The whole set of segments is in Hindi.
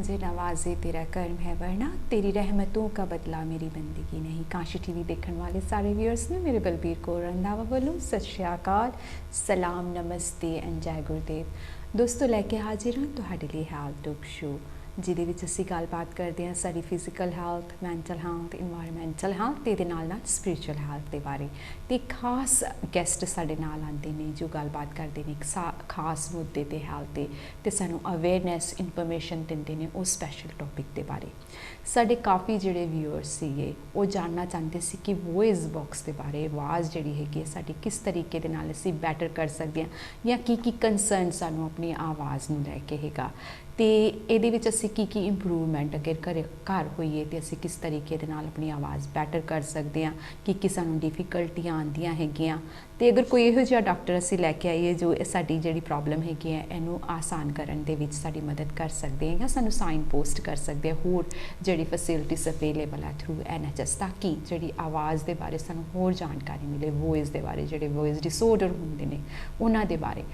मुझे नवाजे तेरा कर्म है वरना तेरी रहमतों का बदला मेरी बंदगी नहीं। काशी टीवी देखने वाले सारे व्यूअर्स ने मेरे बलबीर कौर रंधावा वालों सत श्री अकाल, सलाम, नमस्ते एंड जय गुरुदेव। दोस्तों लैके हाजिर हाँ तुहाडे लिए हेल्थ टॉक शो जिहदे विच असीं गलबात करते हैं साडी physical health, mental health, environmental health ते नाल नाल स्पिरिचुअल हैल्थ के बारे। तो खास गैसट साडे नाल आते हैं जो गलबात करते हैं एक खास मुद्दे ते हैल्थ ते सानू अवेयरनैस इनफॉर्मेशन दिंदे ने उस स्पैशल टॉपिक के बारे। साडे काफ़ी जिहड़े व्यूअर्स सीगे वो जानना चाहते सी कि वॉइस बॉक्स के बारे, आवाज़ जिहड़ी हैगी साडी किस तरीके दे नाल असीं बैटर कर सकते हैं या की कंसर्न सानू अपनी आवाज़ नूं लैके हैगा तो ये असी की इंप्रूवमेंट अगर घर होईए तो असी किस तरीके दे नाल अपनी आवाज़ बैटर कर सकते हैं कि सानू डिफिकल्टियाँ आंदियां हैगियां तो अगर कोई इहो जिहा डॉक्टर असी लैके आईए जो साडी जिहड़ी प्रॉब्लम हैगी है इनू आसान करन दे विच साडी मदद कर सकते हैं या सानू साइन पोस्ट कर सकते हैं होर जिहड़ी फैसिलिटीज अवेलेबल है थ्रू NHS ताकि जिहड़ी आवाज़ के बारे सानू होर जानकारी मिले, वॉइस के बारे जिहड़े वॉइस डिसऑर्डर होंदे ने उन्हां दे बारे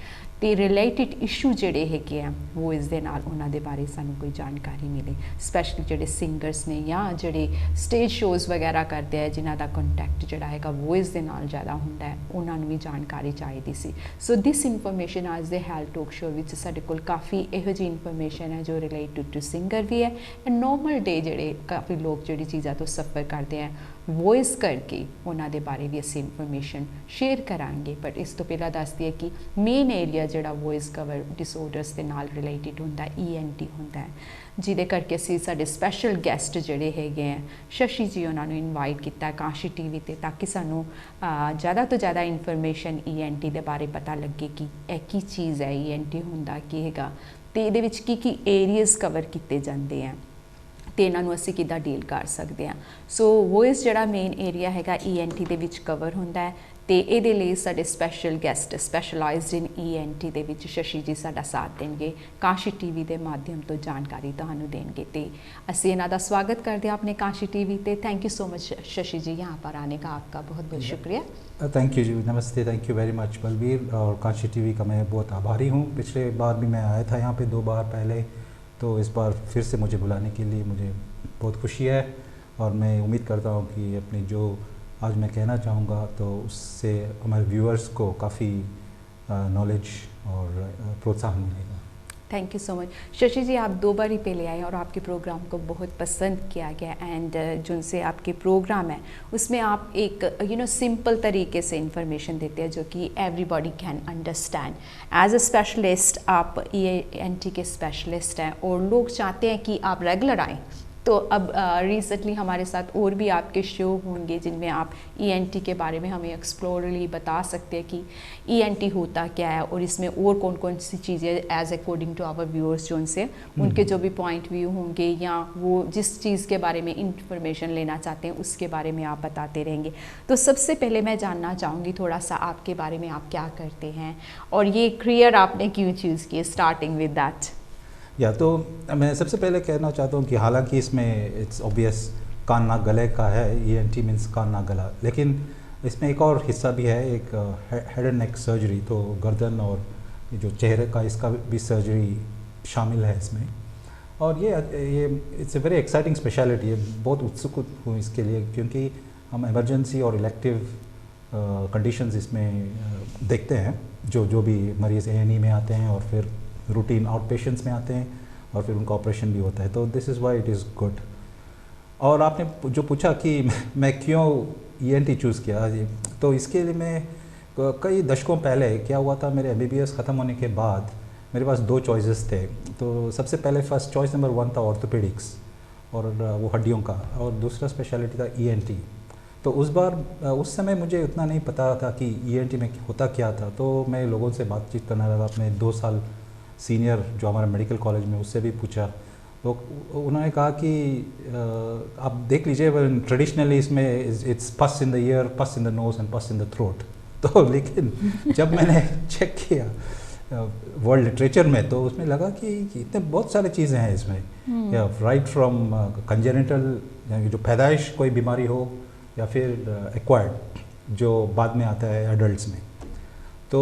तो रिलेटिड इशू जिहड़े हैगे आ वॉइस दे नाल उन्हां दे बारे सानू कोई जानकारी मिले। स्पैशली जिहड़े सिंगर्स ने या जिहड़े स्टेज शोज़ वगैरह करते हैं जिन्हां दा कंटैक्ट जिहड़ा हैगा वॉइस दे नाल ज़्यादा हुंदा है उन्हां भी जानकारी चाहिए सी। सो दिस इनफॉर्मेशन आज दे हेल्थ टॉक शो विच साडे कोल काफ़ी इहो जी इनफॉर्मेशन है जो रिलेटेड टू सिंगर भी है एंड नॉर्मल डे जिहड़े काफ़ी लोग जिहड़ी चीज़ां तो सफ़र करते हैं वॉइस करके उन्हां दे बारे भी असीं इनफॉर्मेशन शेयर करांगे। बट इस तो पहला दस दिए कि मेन एरिया जिहड़ा वॉइस कवर डिसऑर्डर्स के नाल रिलेटेड होंदा ENT होंदा है जिहदे करके असीं साडे स्पैशल गैसट जिहड़े हैगे हैं शशि जी उन्होंने इनवाइट किया काशी टीवी ते ताकि सानू ज़्यादा तो ज़्यादा इनफॉर्मेशन ENT के बारे पता लगे कि यह की चीज़ है ENT होंदा की हैगा ते इहदे विच की एरियाज कवर किए जाते हैं तो इन्हों असी किद्दां डील कर सकते हैं। सो वॉइस जिहड़ा मेन एरिया हैगा ENT दे विच कवर होंदा है तो ये साडे स्पैशल गैसट स्पैशलाइज्ड इन ENT दे विच शशि जी साडा साथ देंगे काशी टीवी के माध्यम तो जानकारी तुहानू देंगे तो असी इन्हां दा स्वागत करते हैं अपने काशी टीवी ते। Thank you so much Shashi ji यहाँ पर आने का आपका बहुत बहुत शुक्रिया। थैंक यू जी, नमस्ते, thank you very much Balbir. और काशी टीवी का मैं बहुत आभारी हूँ। पिछले बार भी मैं आया था यहाँ पे 2 बार पहले, तो इस बार फिर से मुझे बुलाने के लिए मुझे बहुत खुशी है और मैं उम्मीद करता हूँ कि अपनी जो आज मैं कहना चाहूँगा तो उससे हमारे व्यूअर्स को काफ़ी नॉलेज और प्रोत्साहन मिलेगा। Thank you so much Shashi ji. आप 2 बार ही पहले आए और आपके प्रोग्राम को बहुत पसंद किया गया एंड जिनसे आपके प्रोग्राम है उसमें आप एक सिंपल तरीके से इंफॉर्मेशन देते हैं जो कि everybody can understand. As a specialist आप ENT के स्पेशलिस्ट हैं और लोग चाहते हैं कि आप रेगुलर आएँ। तो अब रिसेंटली हमारे साथ और भी आपके शो होंगे जिनमें आप ENT के बारे में हमें एक्सप्लोरली बता सकते हैं कि ENT होता क्या है और इसमें और कौन कौन सी चीज़ें as according to our viewers जो उनसे उनके जो भी पॉइंट व्यू होंगे या वो जिस चीज़ के बारे में इंफॉर्मेशन लेना चाहते हैं उसके बारे में आप बताते रहेंगे। तो सबसे पहले मैं जानना चाहूँगी थोड़ा सा आपके बारे में, आप क्या करते हैं और ये करियर आपने क्यों चूज़ किया, स्टार्टिंग विद दैट। या तो मैं सबसे पहले कहना चाहता हूँ कि हालांकि इसमें इट्स ऑब्वियस कान नाक गले का है, ENT मीन्स कान नाक गला, लेकिन इसमें एक और हिस्सा भी है, एक हेड एंड नेक सर्जरी, तो गर्दन और जो चेहरे का इसका भी सर्जरी शामिल है इसमें। और ये it's a very exciting speciality है। बहुत उत्सुक हूँ इसके लिए क्योंकि हम इमरजेंसी और इलेक्टिव कंडीशंस इसमें देखते हैं। जो भी मरीज़ A&E में आते हैं और फिर रूटीन आउट पेशेंट्स में आते हैं और फिर उनका ऑपरेशन भी होता है, तो this is why it is good. और आपने जो पूछा कि मैं क्यों ENT चूज़ किया, तो इसके लिए मैं कई दशकों पहले क्या हुआ था, मेरे MBBS ख़त्म होने के बाद मेरे पास 2 चॉइसेस थे। तो सबसे पहले फर्स्ट चॉइस नंबर 1 था ऑर्थोपेडिक्स और वो हड्डियों का, और दूसरा स्पेशलिटी था ENT। तो उस समय मुझे उतना नहीं पता था कि ENT में होता क्या था, तो मैं लोगों से बातचीत करना लगा। अपने 2 साल सीनियर जो हमारा मेडिकल कॉलेज में, उससे भी पूछा तो उन्होंने कहा कि आप देख लीजिए ट्रेडिशनली इसमें इट्स पस इन द ईयर, पस इन द नोज एंड पस इन द थ्रोट। तो लेकिन जब मैंने चेक किया वर्ल्ड लिटरेचर में तो उसमें लगा कि इतने बहुत सारी चीज़ें हैं इसमें, या राइट फ्रॉम कंजेनिटल यानी जो पैदाइश कोई बीमारी हो या फिर एक्वायर्ड जो बाद में आता है एडल्ट्स में, तो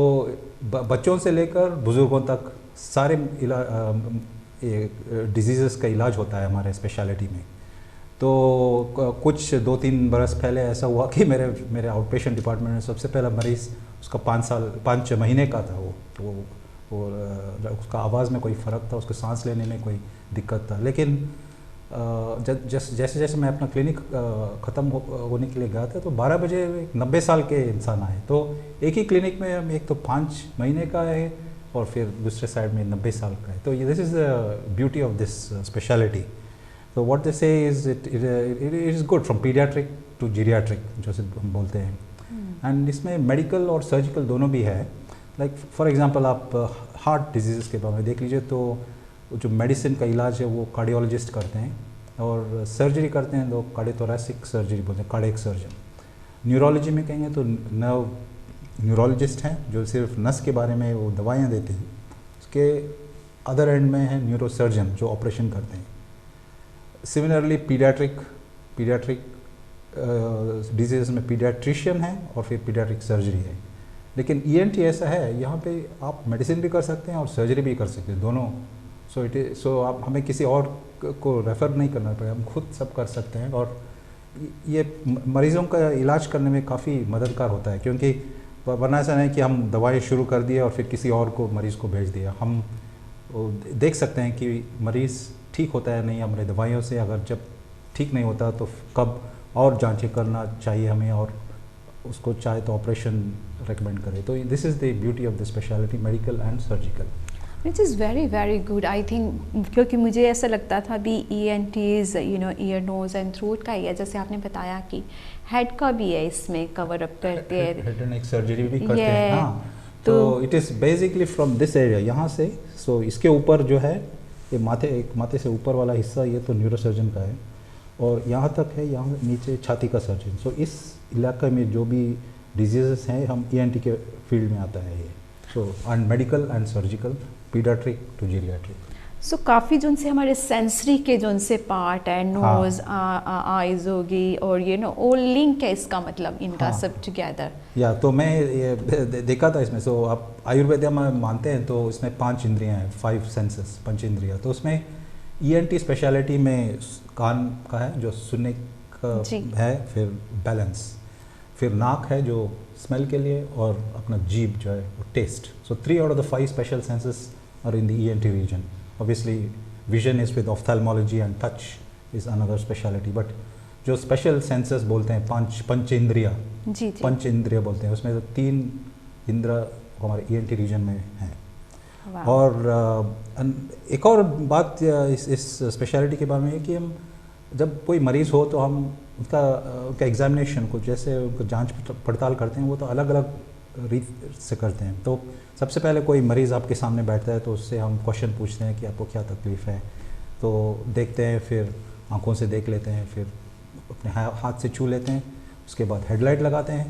बच्चों से लेकर बुज़ुर्गों तक सारे डिजीज़ का इलाज होता है हमारे स्पेशलिटी में। तो कुछ 2-3 बरस पहले ऐसा हुआ कि मेरे आउट पेशेंट डिपार्टमेंट में सबसे पहला मरीज़ उसका 5 महीने का था। वो उसका आवाज़ में कोई फ़र्क था, उसको सांस लेने में कोई दिक्कत था। लेकिन जैसे जैसे मैं अपना क्लिनिक ख़त्म होने के लिए गया था तो 12 बजे 90 साल के इंसान आए। तो एक ही क्लिनिक में हम एक तो 5 महीने का है और फिर दूसरे साइड में 90 साल का है। तो this is the beauty of this speciality. तो what they say is it is good from paediatric to geriatric जैसे हम बोलते हैं। एंड इसमें मेडिकल और सर्जिकल दोनों भी है। लाइक फॉर एग्जांपल आप हार्ट डिजीज़ के बारे में देख लीजिए तो जो मेडिसिन का इलाज है वो कार्डियोलॉजिस्ट करते हैं, और सर्जरी करते हैं तो कार्डियोथोरैसिक सर्जरी बोलते हैं, कार्डियक सर्जन। न्यूरोलॉजी में कहेंगे तो नर्व न्यूरोलॉजिस्ट हैं जो सिर्फ नस के बारे में वो दवाइयाँ देते हैं। उसके अदर एंड में है न्यूरो सर्जन जो ऑपरेशन करते हैं। सिमिलरली पीडियाट्रिक डिजीज़ में पीडियाट्रिशियन है और फिर पीडियाट्रिक सर्जरी है। लेकिन ईएनटी ऐसा है, यहाँ पे आप मेडिसिन भी कर सकते हैं और सर्जरी भी कर सकते हैं, दोनों। सो आप हमें किसी और को रेफ़र नहीं करना पड़ेगा, हम खुद सब कर सकते हैं। और ये मरीज़ों का इलाज करने में काफ़ी मददगार होता है, क्योंकि वरना ऐसा नहीं कि हम दवाई शुरू कर दिए और फिर किसी और को मरीज़ को भेज दिया। हम देख सकते हैं कि मरीज़ ठीक होता है नहीं हमारे दवाइयों से। अगर जब ठीक नहीं होता तो कब और जांचें करना चाहिए हमें, और उसको चाहे तो ऑपरेशन रेकमेंड करें। तो this is the beauty of the speciality medical and surgical, which is very very good I think. क्योंकि मुझे ऐसा लगता था भी ENTs ear nose and throat का ही है, जैसे आपने बताया कि हेड का भी है, इसमें कवर अप करते हैं, हेड एंड नेक सर्जरी भी करते हैं। हाँ, तो it is basically from this area, यहाँ से। सो इसके ऊपर जो है ये माथे से ऊपर वाला हिस्सा ये तो न्यूरोसर्जन का है, और यहाँ तक है, यहाँ नीचे छाती का सर्जन। सो इस इलाके में जो भी डिजीज़ हैं हम ENT के फील्ड में आता है ये। So and medical and surgical paediatric to geriatric. So काफ़ी जो उनसे हमारे सेंसरी के जो उनसे पार्ट है, नोज़ आइज़ होगी और ऑल लिंक है इसका मतलब इनका सब टुगेदर। या तो मैं ये देखा था इसमें। सो आप आयुर्वेद में मानते हैं तो इसमें 5 इंद्रियां हैं, 5 सेंसेस, 5 इंद्रियां। तो उसमें ENT स्पेशलिटी में कान का है जो सुनने का है, फिर बैलेंस, फिर नाक है जो स्मेल के लिए, और अपना जीभ जो है वो taste. So 3 out of the 5 special senses are in the ENT region. Obviously, vision is with ophthalmology and touch is another specialty. But जो special senses बोलते हैं, पंच इंद्रिया, पंच इंद्रिया बोलते हैं, उसमें तो 3 इंद्र हमारे ENT रीजन में हैं। और एक और बात इस स्पेशलिटी के बारे में है कि हम जब कोई मरीज़ हो तो हम उनका एग्जामिनेशन को, जैसे उनको जांच पड़ताल करते हैं, वो तो अलग अलग रीत से करते हैं। तो सबसे पहले कोई मरीज़ आपके सामने बैठता है तो उससे हम क्वेश्चन पूछते हैं कि आपको क्या तकलीफ़ है, तो देखते हैं, फिर आंखों से देख लेते हैं, फिर अपने हाथ से छू लेते हैं, उसके बाद हेडलाइट लगाते हैं,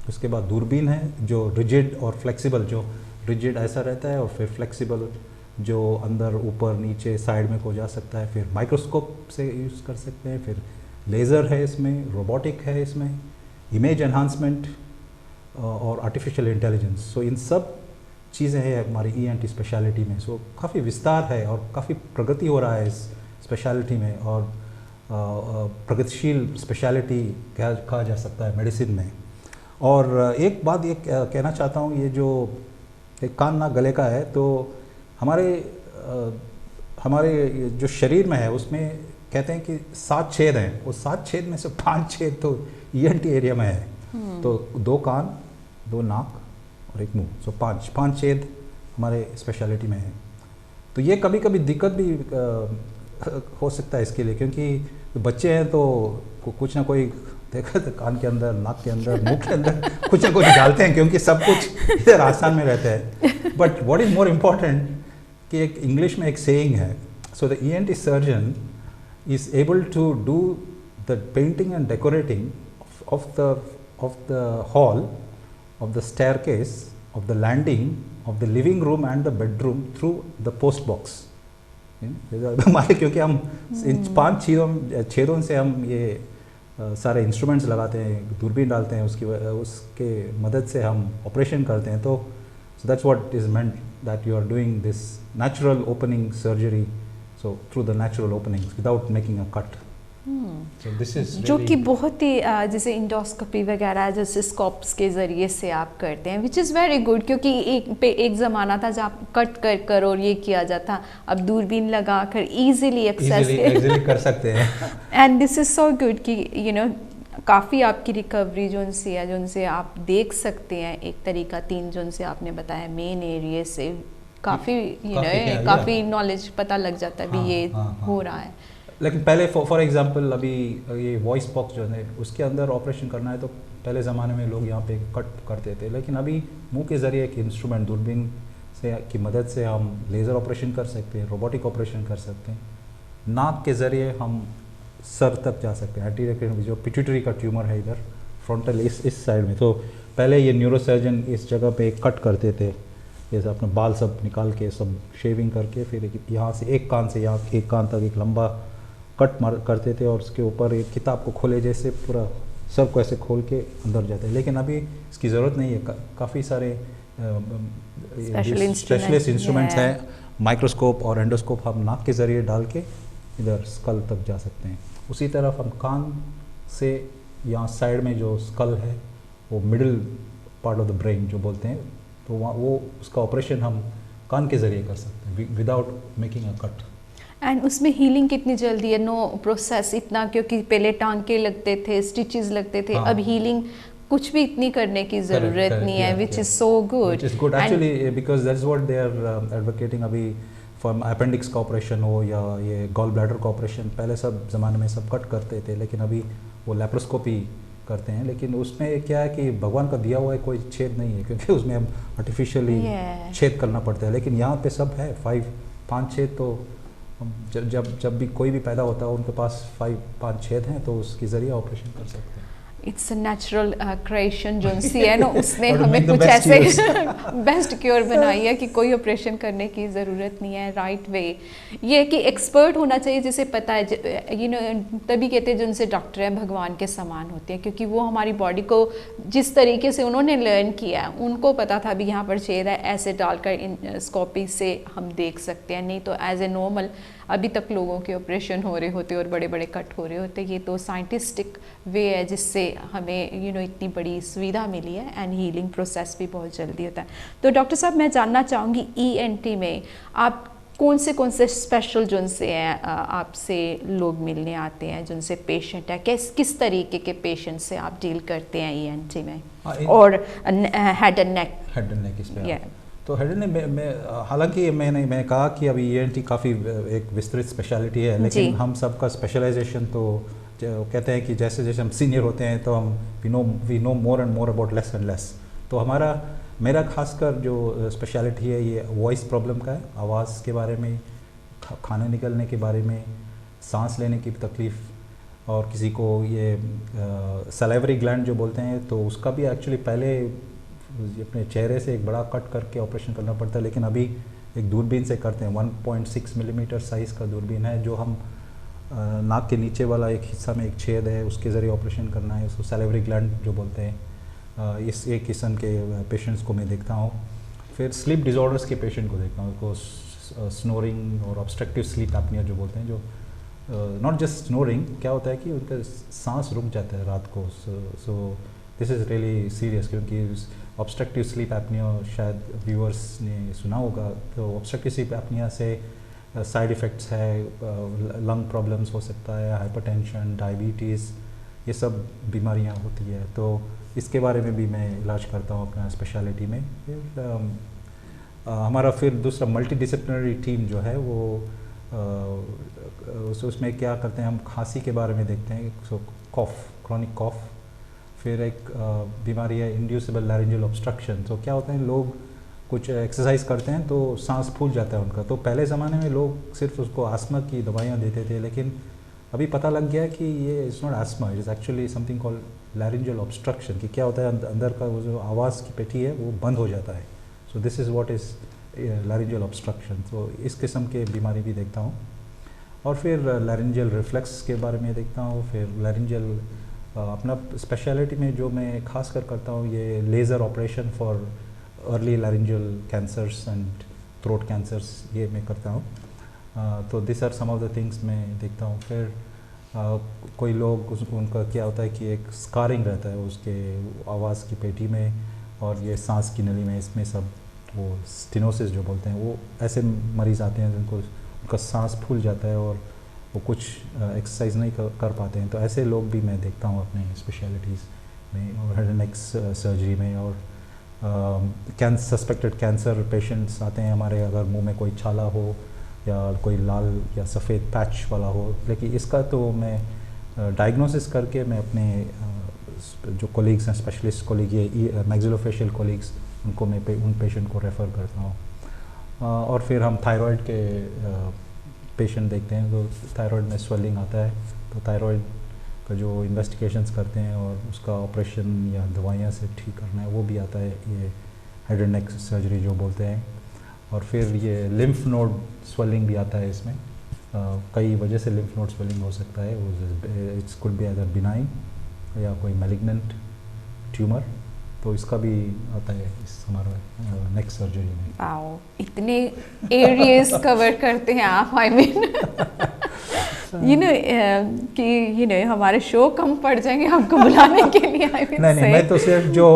उसके बाद दूरबीन है जो रिजिड और फ्लेक्सिबल, जो रिजिड ऐसा रहता है और फिर फ्लेक्सिबल जो अंदर ऊपर नीचे साइड में को जा सकता है, फिर माइक्रोस्कोप से यूज़ कर सकते हैं, फिर लेज़र है इसमें, रोबोटिक है इसमें, इमेज एनहांसमेंट और आर्टिफिशियल इंटेलिजेंस। सो इन सब चीज़ें हैं हमारी ENT स्पेशलिटी में। सो काफ़ी विस्तार है और काफ़ी प्रगति हो रहा है इस स्पेशलिटी में, और प्रगतिशील स्पेशलिटी कहा जा सकता है मेडिसिन में। और एक बात ये कहना चाहता हूँ, ये जो एक कान नाक गले का है, तो हमारे जो शरीर में है उसमें कहते हैं कि 7 छेद हैं, वो 7 छेद में से 5 छेद तो ENT एरिया में है। तो 2 कान, 2 नाक और 1 मुंह, सो 5 छेद हमारे स्पेशलिटी में है। तो ये कभी कभी दिक्कत भी हो सकता है इसके लिए, क्योंकि बच्चे हैं तो कुछ ना कोई देखा तो कान के अंदर, नाक के अंदर, मुंह के अंदर कुछ ना कुछ डालते हैं, क्योंकि सब कुछ इधर आसान में रहता है। But what is more important कि एक इंग्लिश में एक सेइंग है, so the ENT surgeon is able to do the painting and decorating of the hall, of the staircase, of the landing, of the living room and the bedroom through the post box. हमारे क्योंकि हम इन 5 छेदों से हम ये सारे इंस्ट्रूमेंट्स लगाते हैं, दूरबीन डालते हैं, उसके मदद से हम ऑपरेशन करते हैं। तो that's what is meant that you are doing this natural opening surgery, so through the natural openings without making a cut. So this is जो really कि बहुत ही जैसे इंडोस्कोपी वगैरह जैसे स्कोप्स के ज़रिए से आप करते हैं, विच इज़ वेरी गुड, क्योंकि एक ज़माना था जब कट कर और ये किया जाता, अब दूरबीन लगा कर ईजिली एक्सेस कर सकते हैं. And this is so good कि यू नो काफ़ी आपकी रिकवरी जो उनसे है, जो उनसे आप देख सकते हैं एक तरीका 3 जो उनसे आपने बताया मेन एरिया से काफ़ी काफ़ी नॉलेज पता लग जाता है भी ये हो रहा है. लेकिन पहले फॉर एग्जांपल अभी ये वॉइस बॉक्स जो है उसके अंदर ऑपरेशन करना है तो पहले ज़माने में लोग यहाँ पे कट करते थे, लेकिन अभी मुंह के ज़रिए एक इंस्ट्रूमेंट दूरबीन से की मदद से हम लेज़र ऑपरेशन कर सकते हैं, रोबोटिक ऑपरेशन कर सकते हैं. नाक के ज़रिए हम सर तक जा सकते हैं. एंटीरियर जो पिट्यूटरी का ट्यूमर है इधर फ्रंटल इस साइड में, तो पहले ये न्यूरोसर्जन इस जगह पे कट करते थे, जैसे अपने बाल सब निकाल के सब शेविंग करके फिर यहाँ से एक कान से यहाँ एक कान तक एक लंबा कट मार करते थे और उसके ऊपर एक किताब को खोले जैसे पूरा सर को ऐसे खोल के अंदर जाते हैं. लेकिन अभी इसकी ज़रूरत नहीं है. काफ़ी सारे स्पेशलिस्ट इंस्ट्रूमेंट्स हैं, माइक्रोस्कोप और एंडोस्कोप हम नाक के ज़रिए डाल के इधर स्कल तक जा सकते हैं. उसी तरफ हम कान से यहाँ साइड में जो स्कल है वो middle part of the brain जो बोलते हैं, तो वहाँ वो उसका ऑपरेशन हम कान के ज़रिए कर सकते हैं without making a cut. And उसमें हीलिंग कितनी जल्दी है, नो प्रोसेस इतना, क्योंकि पहले टांके लगते थे, स्टिचेस लगते थे, अब हीलिंग कुछ भी इतनी करने की ज़रूरत नहीं है, which is so good. Which is good actually because that's what they are advocating. अभी फॉर अपेंडिक्स का ऑपरेशन हो या ये गॉल ब्लैडर का ऑपरेशन, पहले सब ज़माने में सब कट करते थे, लेकिन अभी वो लैप्रोस्कोपी करते हैं. लेकिन उसमें क्या है कि भगवान का दिया हुआ है कोई छेद नहीं है, क्योंकि उसमें हम आर्टिफिशियली छेद करना पड़ता है. लेकिन यहाँ पे सब है 5 छेद, तो जब भी कोई भी पैदा होता है उनके पास 5 छेद हैं, तो उसके ज़रिए ऑपरेशन कर सकते हैं. इट्स अ नेचुरल क्रिएशन जो सी है ना, उसने हमें कुछ ऐसे बेस्ट क्योर बनाई है कि कोई ऑपरेशन करने की ज़रूरत नहीं है. राइट वे ये कि एक्सपर्ट होना चाहिए जिसे पता है, यू नो तभी कहते हैं जो उनसे डॉक्टर हैं भगवान के समान होते हैं, क्योंकि वो हमारी बॉडी को जिस तरीके से उन्होंने लर्न किया है, उनको पता था भी यहाँ पर छेद है, ऐसे डालकर स्कोपी से हम देख सकते हैं. नहीं तो एज ए नॉर्मल अभी तक लोगों के ऑपरेशन हो रहे होते और बड़े बड़े कट हो रहे होते. ये तो साइंटिस्टिक वे है जिससे हमें यू नो इतनी बड़ी सुविधा मिली है, एंड हीलिंग प्रोसेस भी बहुत जल्दी होता है. तो डॉक्टर साहब मैं जानना चाहूँगी ENT में आप कौन से स्पेशल जिनसे हैं आपसे लोग मिलने आते हैं, जिनसे पेशेंट है, किस तरीके के पेशेंट से आप डील करते हैं ENT में, और हेड एंड नेक इस पे तो हेड एंड नेक में हालांकि मैंने कहा कि अभी ENT काफ़ी एक विस्तृत स्पेशलिटी है, लेकिन हम सबका स्पेशलाइजेशन तो कहते हैं कि जैसे जैसे हम सीनियर होते हैं तो हम we know more and more about less and less. तो मेरा खासकर जो स्पेशलिटी है ये वॉइस प्रॉब्लम का है, आवाज़ के बारे में, खाने निकलने के बारे में, सांस लेने की तकलीफ़, और किसी को ये सलाइवरी ग्लैंड जो बोलते हैं तो उसका भी एक्चुअली पहले अपने चेहरे से एक बड़ा कट करके ऑपरेशन करना पड़ता है, लेकिन अभी एक दूरबीन से करते हैं. 1.6 मिलीमीटर साइज़ का दूरबीन है जो हम नाक के नीचे वाला एक हिस्सा में एक छेद है उसके ज़रिए ऑपरेशन करना है, उसको सैलिवरी ग्लैंड जो बोलते हैं. इस एक किस्म के पेशेंट्स को मैं देखता हूँ. फिर स्लीप डिसऑर्डर्स के पेशेंट को देखता हूँ, उसको स्नोरिंग और ऑब्स्ट्रक्टिव स्लीप एपनिया जो बोलते हैं, जो नॉट जस्ट स्नोरिंग, क्या होता है कि उनका सांस रुक जाता है रात को. सो दिस इज़ रियली सीरियस, क्योंकि ऑब्स्ट्रक्टिव स्लीप एपनिया शायद व्यूअर्स ने सुना होगा. तो ऑब्स्ट्रक्टिव स्लीप एपनिया से साइड इफ़ेक्ट्स है, लंग प्रॉब्लम्स हो सकता है, हाइपरटेंशन, डायबिटीज़, ये सब बीमारियां होती है. तो इसके बारे में भी मैं इलाज करता हूँ अपना स्पेशलिटी में. फिर हमारा फिर दूसरा मल्टीडिसिप्लिनरी टीम जो है वो उसमें क्या करते हैं, हम खांसी के बारे में देखते हैं, सो कॉफ, क्रॉनिक कॉफ. फिर एक बीमारी है इंड्यूसिबल लैरिंजियल ऑब्स्ट्रक्शन. तो क्या होता है, लोग कुछ एक्सरसाइज करते हैं तो सांस फूल जाता है उनका. तो पहले ज़माने में लोग सिर्फ उसको आस्मा की दवाइयाँ देते थे, लेकिन अभी पता लग गया कि ये is not asthma, it is actually something called laryngeal obstruction. कि क्या होता है, अंदर का वो जो आवाज़ की पेटी है वो बंद हो जाता है. सो this is what is laryngeal obstruction. तो इस किस्म के बीमारी भी देखता हूँ. और फिर लैरिंजियल रिफ्लेक्स के बारे में देखता हूँ. फिर लैरिंजियल अपना स्पेशलिटी में जो मैं खास कर करता हूँ ये laser operation for early laryngeal cancers and throat cancers ये मैं करता हूँ। तो this are some of the things मैं देखता हूँ। फिर कोई लोग उनका क्या होता है कि एक स्कारिंग रहता है उसके आवाज़ की पेटी में और ये सांस की नली में, इसमें सब वो स्टेनोसिस जो बोलते हैं, वो ऐसे मरीज़ आते हैं जिनको उनका सांस फूल जाता है और वो कुछ एक्सरसाइज नहीं कर पाते हैं। तो ऐसे लोग भी मैं देखता हूँ अपने स्पेशलिटीज़ में और हेड एंड नेक सर्जरी में। और सस्पेक्टेड कैंसर पेशेंट्स आते हैं हमारे, अगर मुंह में कोई छाला हो या कोई लाल या सफ़ेद पैच वाला हो। लेकिन इसका तो मैं डायग्नोसिस करके मैं अपने जो कोलीग्स हैं, स्पेशलिस्ट कोलीग, ये मैक्सिलोफेशियल कोलीग्स, उनको मैं उन पेशेंट को रेफ़र करता हूँ। और फिर हम थायराइड के पेशेंट देखते हैं। तो थायराइड में स्वेलिंग आता है, तो थायराइड का जो इन्वेस्टिगेशंस करते हैं और उसका ऑपरेशन या दवाइयाँ से ठीक करना है, वो भी आता है, ये हेड एंड नेक सर्जरी जो बोलते हैं। और फिर ये लिम्फ नोड स्वेलिंग भी आता है इसमें। कई वजह से लिम्फ नोड स्वेलिंग हो सकता है, वो it's could be other benign या कोई मैलिग्नेंट ट्यूमर, तो इसका भी आता है इस हमारा नेक सर्जरी में। वाओ, इतने एरियाज कवर करते हैं आप। आई मीन कि हमारे शो कम पड़ जाएंगे आपको बुलाने के लिए। नहीं, मैं तो सिर्फ जो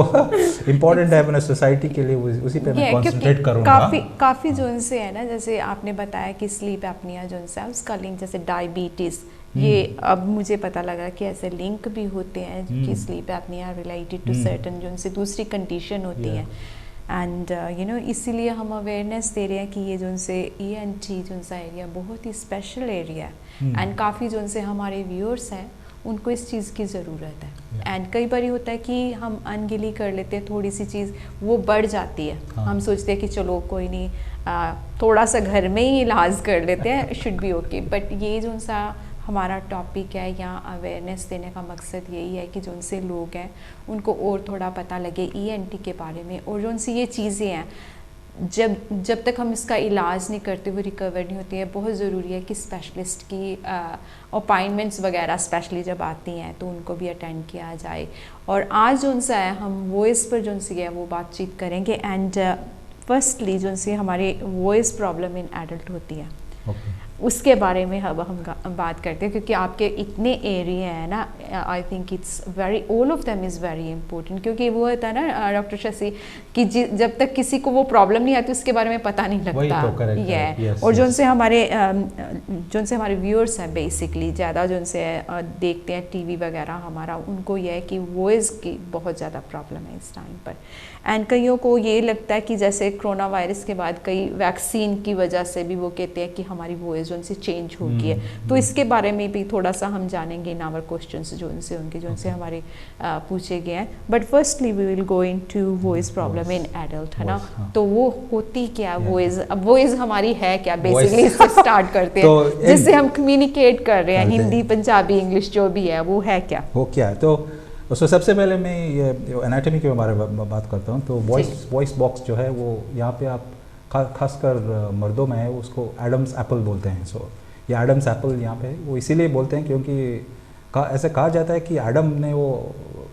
इम्पोर्टेंट है अपने सोसाइटी के लिए उसी पे मैं कंसंट्रेट करूँगा। काफ़ी जो उनसे है ना, जैसे आपने बताया कि स्लीप एपनिया जो उनसे है उसका लिंक, जैसे डायबिटीज़, ये अब मुझे पता लगा कि ऐसे लिंक भी होते हैं कि sleep apnoea related to certain जो उनसे दूसरी कंडीशन होती है। एंड इसीलिए हम अवेयरनेस दे रहे हैं कि ये जो उनसे ENT जो उनसा एरिया बहुत ही स्पेशल एरिया है। एंड काफ़ी जो उनसे हमारे व्यूअर्स हैं उनको इस चीज़ की ज़रूरत है। एंड कई बार होता है कि हम अनगिली कर लेते हैं, थोड़ी सी चीज़ वो बढ़ जाती है। हम सोचते हैं कि चलो कोई नहीं, थोड़ा सा घर में ही इलाज कर लेते हैं, शुड बी ओके। बट ये जो उनसा हमारा टॉपिक है, यहाँ अवेयरनेस देने का मकसद यही है कि जो उनसे लोग हैं उनको और थोड़ा पता लगे ENT के बारे में। और जो उनसे ये चीज़ें हैं, जब तक हम इसका इलाज नहीं करते वो रिकवर नहीं होती है। बहुत ज़रूरी है कि स्पेशलिस्ट की अपॉइंटमेंट्स वगैरह स्पेशली जब आती हैं तो उनको भी अटेंड किया जाए। और आज जो उनसे है, हम वॉइस पर जो उनसे है वो बातचीत करेंगे। एंड फर्स्टली जो उनसे हमारे वॉइस प्रॉब्लम इन एडल्ट होती है, उसके बारे में हम बात करते हैं, क्योंकि आपके इतने एरिया है ना। I think it's very, all of them is very important, क्योंकि वो होता है ना डॉक्टर शशि कि जब तक किसी को वो प्रॉब्लम नहीं आती उसके बारे में पता नहीं लगता। और जो उनसे हमारे व्यूअर्स हैं बेसिकली ज़्यादा जो उनसे देखते हैं TV वगैरह हमारा, उनको ये है कि वॉइस की बहुत ज़्यादा प्रॉब्लम है इस टाइम पर। एंड कईयों को ये लगता है कि जैसे कोरोना वायरस के बाद कई वैक्सीन की वजह से भी वो कहते हैं कि हमारी वॉइस जो उनसे चेंज हो गई है। तो इसके बारे में भी थोड़ा सा हम जानेंगे इन आवर क्वेश्चंस जो उनसे हमारे पूछे गए हैं। But firstly we will go into voice problem in adult, है ना। तो वो होती क्या वॉइस, अब वॉइस हमारी है क्या, बेसिकली इससे स्टार्ट करते हैं जिससे हम कम्युनिकेट कर रहे हैं, हिंदी, पंजाबी, इंग्लिश जो भी है, वो है क्या, वो क्या है। तो सबसे पहले मैं ये एनाटॉमी के बारे में बात करता हूँ। तो वॉइस बॉक्स जो है वो यहाँ पे आप खासकर मर्दों में है, उसको एडम्स एप्पल बोलते हैं। सो ये एडम्स एप्पल यहाँ पे वो इसीलिए बोलते हैं क्योंकि ऐसे कहा जाता है कि एडम ने वो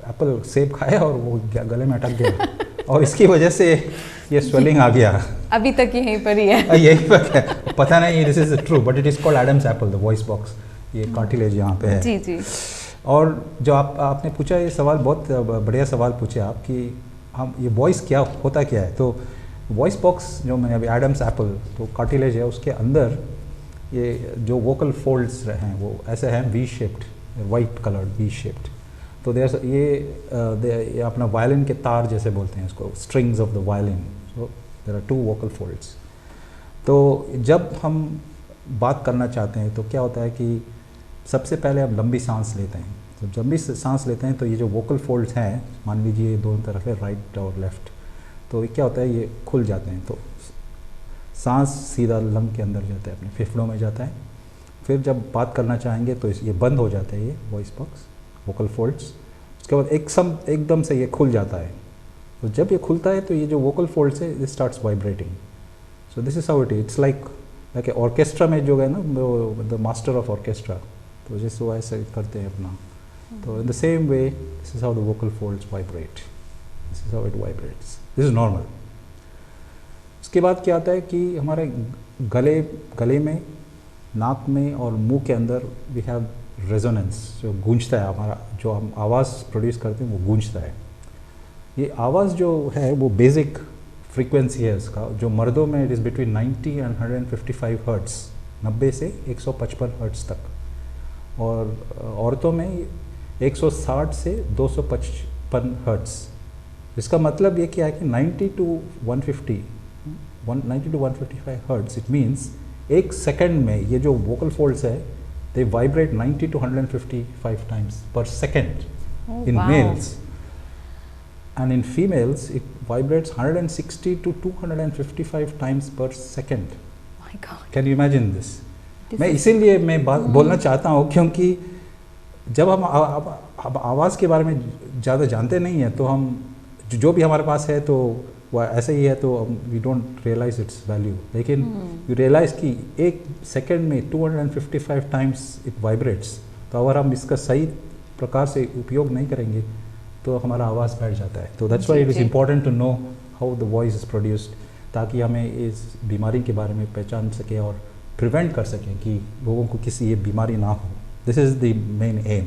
एप्पल सेब खाया और वो गले में अटक गया और इसकी वजह से ये स्वेलिंग आ गया। अभी तक यहीं पर ही है। यही पर है, पता नहीं this is true, but it is called Adam's apple, the voice box. ये कार्टिलेज यहाँ पे है। जी जी। और जो आपने पूछा ये सवाल, बहुत बढ़िया सवाल पूछे आप कि हम ये वॉइस क्या होता क्या है। तो वॉइस बॉक्स जो मैंने अभी एडम्स एप्पल, तो कार्टिलेज है, उसके अंदर ये जो वोकल फोल्ड्स हैं वो ऐसे हैं V shaped, white coloured V shaped. तो ये अपना वायलिन के तार जैसे बोलते हैं इसको, strings of the violin. So there are 2 vocal folds. तो जब हम बात करना चाहते हैं तो क्या होता है कि सबसे पहले हम लंबी सांस लेते हैं। तो जब भी सांस लेते हैं तो ये जो वोकल फोल्ड्स हैं, मान लीजिए दोनों तरफ है, राइट और लेफ़्ट, तो क्या होता है ये खुल जाते हैं। तो सांस सीधा लंग के अंदर जाता है, अपने फेफड़ों में जाता है। फिर जब बात करना चाहेंगे तो ये बंद हो जाता है, ये वॉइस बॉक्स, वोकल फोल्ड्स। उसके बाद एकदम से ये खुल जाता है। तो जब ये खुलता है तो ये जो वोकल फोल्ड्स है it starts vibrating. So this is how it is. It's like orchestra में जो है ना, द मास्टर ऑफ ऑर्केस्ट्रा, तो जैसे वो ऐसे करते हैं अपना। तो in the same way this is how the vocal folds vibrate, this is how it vibrates, this is normal. उसके बाद क्या आता है कि हमारे गले में, नाक में और मुंह के अंदर वी हैव रेजोनेंस, जो गूंजता है हमारा, जो हम आवाज़ प्रोड्यूस करते हैं वो गूंजता है। ये आवाज़ जो है वो बेसिक फ्रीक्वेंसी है इसका, जो मर्दों में it is between 90 and 155 hertz, 90 से 155 हर्ट्ज़ तक, और औरतों में 160 से 255 हर्ट्ज़। इसका मतलब ये क्या है कि 90 to 155 हर्ट्ज़, इट मीन्स एक सेकंड में ये जो वोकल फोल्ड्स है दे वाइब्रेट 90 to 155 टाइम्स पर second in males, and in females it vibrates 160 to 255 times per second. My God. Can you imagine this? मैं इसीलिए मैं बात बोलना चाहता हूँ क्योंकि जब हम आवाज़ के बारे में ज़्यादा जानते नहीं हैं तो हम जो भी हमारे पास है तो वह ऐसे ही है, तो we don't realise its value, लेकिन यू रियलाइज़ कि एक सेकेंड में 255 टाइम्स इट वाइब्रेट्स। तो अगर हम इसका सही प्रकार से उपयोग नहीं करेंगे तो हमारा आवाज़ बैठ जाता है। तो that's why it is important to know how the voice is produced, ताकि हमें इस बीमारी के बारे में पहचान सकें और प्रिवेंट कर सकें कि लोगों को किसी ये बीमारी ना हो। This is the main M.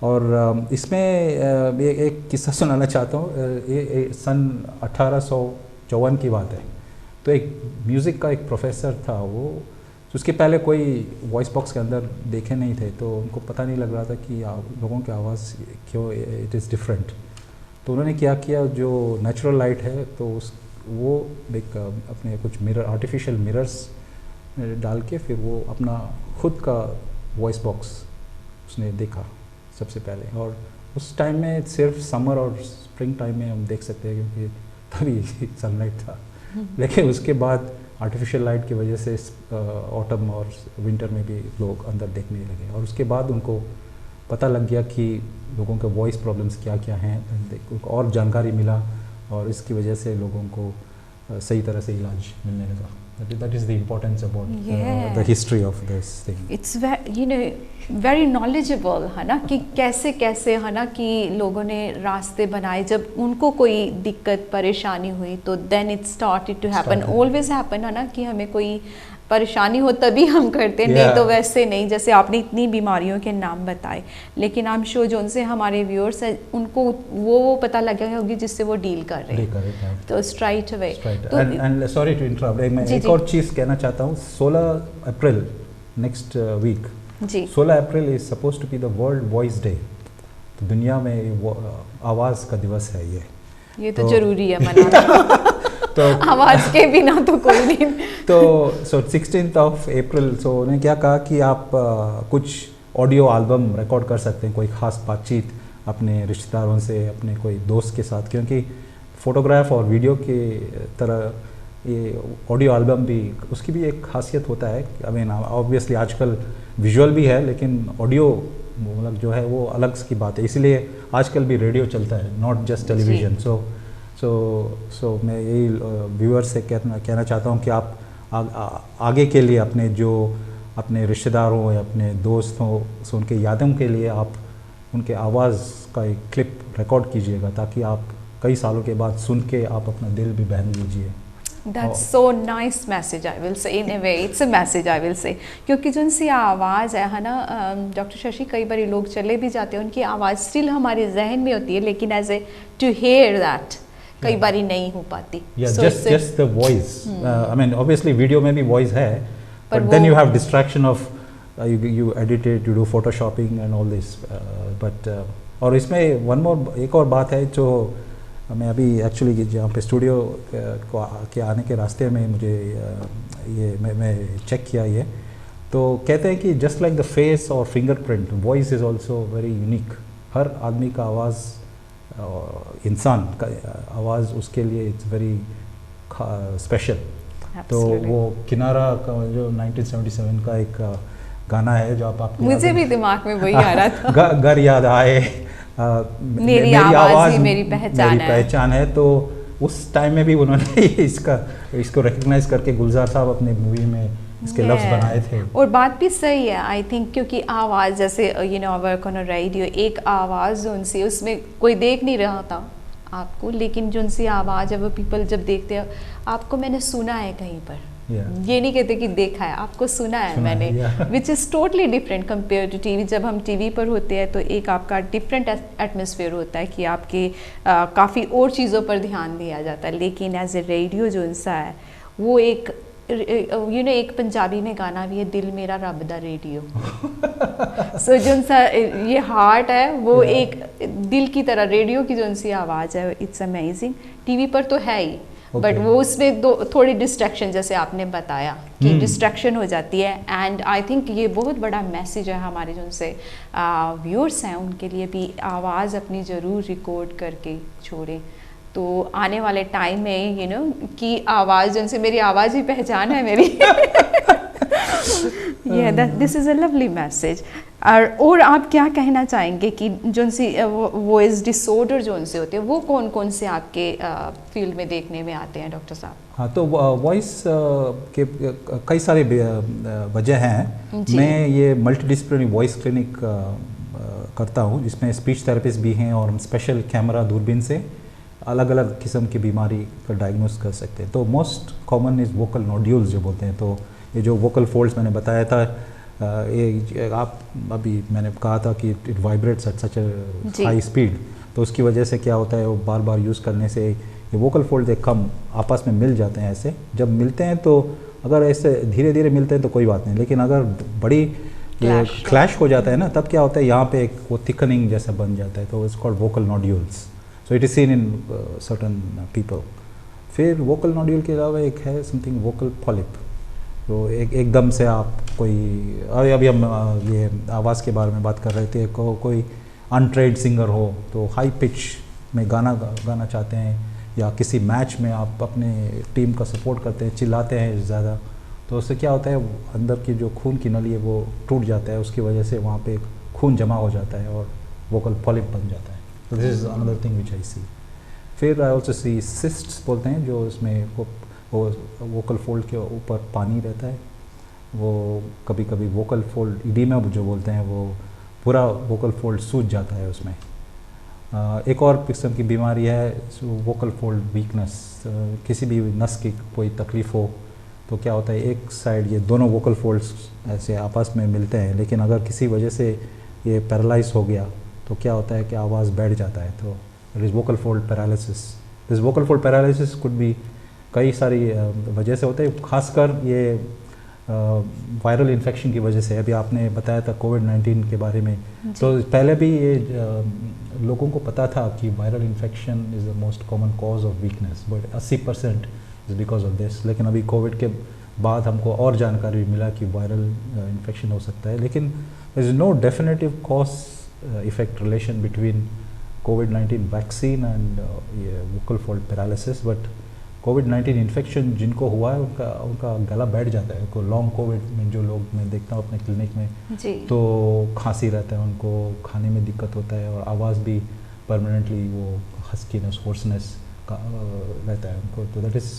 और इसमें एक किस्सा सुनाना चाहता हूँ। ये सन 1854 की बात है। तो एक म्यूज़िक का एक प्रोफेसर था, वो उसके पहले कोई वॉइस बॉक्स के अंदर देखे नहीं थे, तो उनको पता नहीं लग रहा था कि लोगों की आवाज़ क्यों इट इज़ डिफरेंट। तो उन्होंने क्या किया, जो नेचुरल लाइट है तो वो एक अपने कुछ मिरर, आर्टिफिशियल मिरर्स डाल के फिर वो अपना खुद का वॉइस बॉक्स उसने देखा सबसे पहले। और उस टाइम में सिर्फ समर और स्प्रिंग टाइम में हम देख सकते हैं क्योंकि तभी सनलाइट था, लेकिन उसके बाद आर्टिफिशियल लाइट की वजह से ऑटम और विंटर में भी लोग अंदर देखने लगे, और उसके बाद उनको पता लग गया कि लोगों के वॉइस प्रॉब्लम्स क्या क्या हैं, और जानकारी मिला, और इसकी वजह से लोगों को सही तरह से इलाज मिलने लगा। That is the importance about the history of this thing. It's very knowledgeable है ना, कि कैसे कैसे है ना कि लोगों ने रास्ते बनाए, जब उनको कोई दिक्कत परेशानी हुई तो then it started to happen, always happen है ना, कि हमें कोई परेशानी हो तभी हम करते हैं, नहीं तो वैसे नहीं। जैसे आपने इतनी बीमारियों के नाम बताए, लेकिन आई एम श्योर जो उनसे हमारे व्यूअर्स हैं उनको वो पता लगा होगी जिससे वो डील कर रहे हैं, तो straight away. And sorry to interrupt, मैं एक और चीज़ कहना चाहता हूँ। 16 April next week, 16 April is suppose to be the world voice day. तो दुनिया में आवाज़ का दिवस है ये तो जरूरी है मनाना। तो आवाज़ के बिना तो कोई नहीं। तो 16th of April, उन्होंने क्या कहा कि आप कुछ ऑडियो एल्बम रिकॉर्ड कर सकते हैं, कोई ख़ास बातचीत अपने रिश्तेदारों से, अपने कोई दोस्त के साथ, क्योंकि फ़ोटोग्राफ और वीडियो के तरह ये ऑडियो एल्बम भी, उसकी भी एक खासियत होता है। आई मीन ऑब्वियसली आजकल विजुअल भी है, लेकिन ऑडियो मतलब जो है वो अलग की बात है, इसीलिए आजकल भी रेडियो चलता है, नॉट जस्ट टेलीविज़न। सो मैं यही व्यूअर्स से कहना चाहता हूँ कि आप आगे के लिए अपने रिश्तेदारों या अपने दोस्तों से उनके यादों के लिए आप उनके आवाज़ का एक क्लिप रिकॉर्ड कीजिएगा, ताकि आप कई सालों के बाद सुन के आप अपना दिल भी बहल लीजिए। That's so nice message, I will say, in a way it's a message, I will say, क्योंकि जो उनसी आवाज़ है ना डॉक्टर शशि, कई बार लोग चले भी जाते हैं, उनकी आवाज़ स्टिल हमारे जहन में होती है, लेकिन as a to hear that कई बारी नहीं हो पाती। just the voice. I mean obviously video में भी वॉइस है, but then you have distraction of you edit it, you do photoshopping and all this, but और इसमें एक और बात है जो मैं अभी एक्चुअली जहाँ पे स्टूडियो के आने के रास्ते में मुझे ये मैं चेक किया ये, तो कहते हैं कि जस्ट लाइक द फेस और fingerprint, voice is also very unique. हर आदमी का आवाज़, इंसान का आवाज़ उसके लिए इट्स वेरी स्पेशल। तो वो किनारा का जो 1977 का एक गाना है जो आपको मुझे भी दिमाग में वही आ रहा था, घर याद आए, मेरी आवाज़ ही मेरी पहचान है। तो उस टाइम में भी उन्होंने इसको रिकग्नाइज करके गुलजार साहब अपने मूवी में इसके लफ्ज़ बनाए थे। और बात भी सही है आई थिंक, क्योंकि आवाज़ जैसे वर्क ऑन रेडियो, एक आवाज़ उनसे उसमें कोई देख नहीं रहा था, आपको, लेकिन जो उनसी आवाज़ है वो पीपल जब देखते हैं आपको, मैंने सुना है कहीं पर, ये नहीं कहते कि देखा है, आपको सुना है मैंने, which is totally different compare to TV. जब हम टीवी पर होते हैं तो एक आपका डिफरेंट एटमॉस्फेयर होता है कि आपके काफ़ी और चीज़ों पर ध्यान दिया जाता है, लेकिन एज ए रेडियो जो उनसा है वो एक एक पंजाबी में गाना भी है, दिल मेरा रब दा रेडियो। सो जो उनसा ये हार्ट है वो एक दिल की तरह, रेडियो की जो उनसी आवाज़ है इट्स अमेजिंग। टीवी पर तो है ही, बट वो उसमें थोड़ी डिस्ट्रैक्शन, जैसे आपने बताया कि डिस्ट्रैक्शन हो जाती है। एंड आई थिंक ये बहुत बड़ा मैसेज है हमारे जो उनसे व्यूअर्स हैं उनके लिए भी, आवाज़ अपनी ज़रूर रिकॉर्ड करके छोड़ें। तो आने वाले टाइम में कि आवाज़ जिनसे, मेरी आवाज़ ही पहचान है मेरी। This is a lovely message. और आप क्या कहना चाहेंगे कि जो उनसी वॉइस डिसऑर्डर जो उनसे होते हैं वो कौन कौन से आपके फील्ड में देखने में आते हैं डॉक्टर साहब? हाँ, तो वॉइस के कई सारे वजह हैं। मैं ये मल्टीडिसिप्लिनरी वॉइस क्लिनिक करता हूँ, जिसमें स्पीच थेरेपिस्ट भी हैं और हम स्पेशल कैमरा दूरबीन से अलग अलग किस्म की बीमारी का डायग्नोस कर सकते हैं। तो most common is vocal nodules जो बोलते हैं। तो ये जो वोकल फोल्ड्स मैंने बताया था, ये आप अभी मैंने कहा था कि it vibrates at such a high speed, तो उसकी वजह से क्या होता है, वो बार बार यूज़ करने से ये वोकल फोल्ड एक कम आपस में मिल जाते हैं। ऐसे जब मिलते हैं तो अगर ऐसे धीरे धीरे मिलते हैं तो कोई बात नहीं, लेकिन अगर बड़ी क्लैश हो जाता है ना, तब क्या होता है, यहाँ पे एक वो थिकनिंग जैसा बन जाता है, तो it's called vocal nodules. So it is seen in certain people. फिर वोकल नोड्यूल के अलावा एक है समथिंग वोकल पॉलिप। तो एकदम से आप कोई, अभी हम ये आवाज़ के बारे में बात कर रहे थे, कोई अनट्रेड सिंगर हो तो हाई पिच में गाना चाहते हैं, या किसी मैच में आप अपने टीम का सपोर्ट करते हैं, चिल्लाते हैं ज़्यादा, तो उससे क्या होता है, अंदर की जो खून की नली है वो टूट जाता है, उसकी वजह से वहाँ पे खून जमा हो जाता है और वोकल पॉलिप बन जाता है। तो this is another thing which I see. फिर आई ऑल्सो सी सिस्ट्स बोलते हैं, जो इसमें वो वोकल फोल्ड के ऊपर पानी रहता है, वो कभी कभी वोकल फोल्ड इडीमा जो बोलते हैं, वो पूरा वोकल फोल्ड सूज जाता है उसमें। एक और किस्म की बीमारी है वोकल फोल्ड वीकनेस। किसी भी नस की कोई तकलीफ़ हो तो क्या होता है, एक साइड ये दोनों वोकल फोल्ड्स ऐसे आपस में मिलते हैं, लेकिन अगर किसी वजह से ये पैरालाइज हो गया तो क्या होता है कि आवाज़ बैठ जाता है। तो it is vocal fold paralysis. This vocal fold paralysis could भी कई सारी वजह से होते हैं, खासकर ये वायरल इन्फेक्शन की वजह से। अभी आपने बताया था कोविड-19 के बारे में, तो पहले भी ये लोगों को पता था कि viral infection is the most common cause of weakness, but 80% is because of this. लेकिन अभी कोविड के बाद हमको और जानकारी मिला कि वायरल इन्फेक्शन हो सकता है, लेकिन there is no definitive cause effect relation between कोविड-19 वैक्सीन एंड ये वोकल फोल्ड पैरालिसिस। बट कोविड-19 इन्फेक्शन जिनको हुआ है उनका गला बैठ जाता है। उनको लॉन्ग कोविड में जो लोग मैं देखता हूँ अपने क्लिनिक में, तो खांसी रहता है, उनको खाने में दिक्कत होता है, और आवाज़ भी परमानेंटली वो हस्कीनेस, होर्सनेस का रहता है उनको। तो that is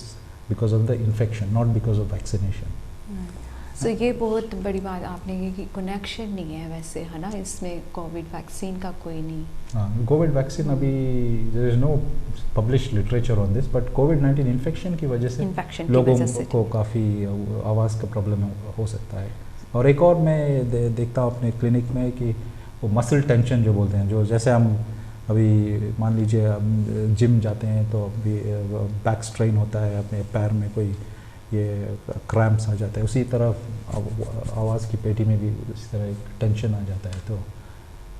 because of the infection, not because of vaccination. So ये बहुत बड़ी बात आपने की कि कनेक्शन नहीं है वैसे, है ना, इसमें कोविड वैक्सीन का कोई नहीं। हाँ, कोविड वैक्सीन अभी there is no published literature on this, but कोविड-19 इन्फेक्शन की वजह से लोगों को काफ़ी आवाज़ का प्रॉब्लम हो सकता है। और एक और मैं देखता हूँ अपने क्लिनिक में कि वो मसल टेंशन जो बोलते हैं, जो जैसे हम अभी मान लीजिए जिम जाते हैं तो अभी बैक स्ट्रेन होता है, अपने पैर में कोई ये क्रैम्प्स आ जाता है, उसी तरह आवाज़ की पेटी में भी उसी तरह एक टेंशन आ जाता है।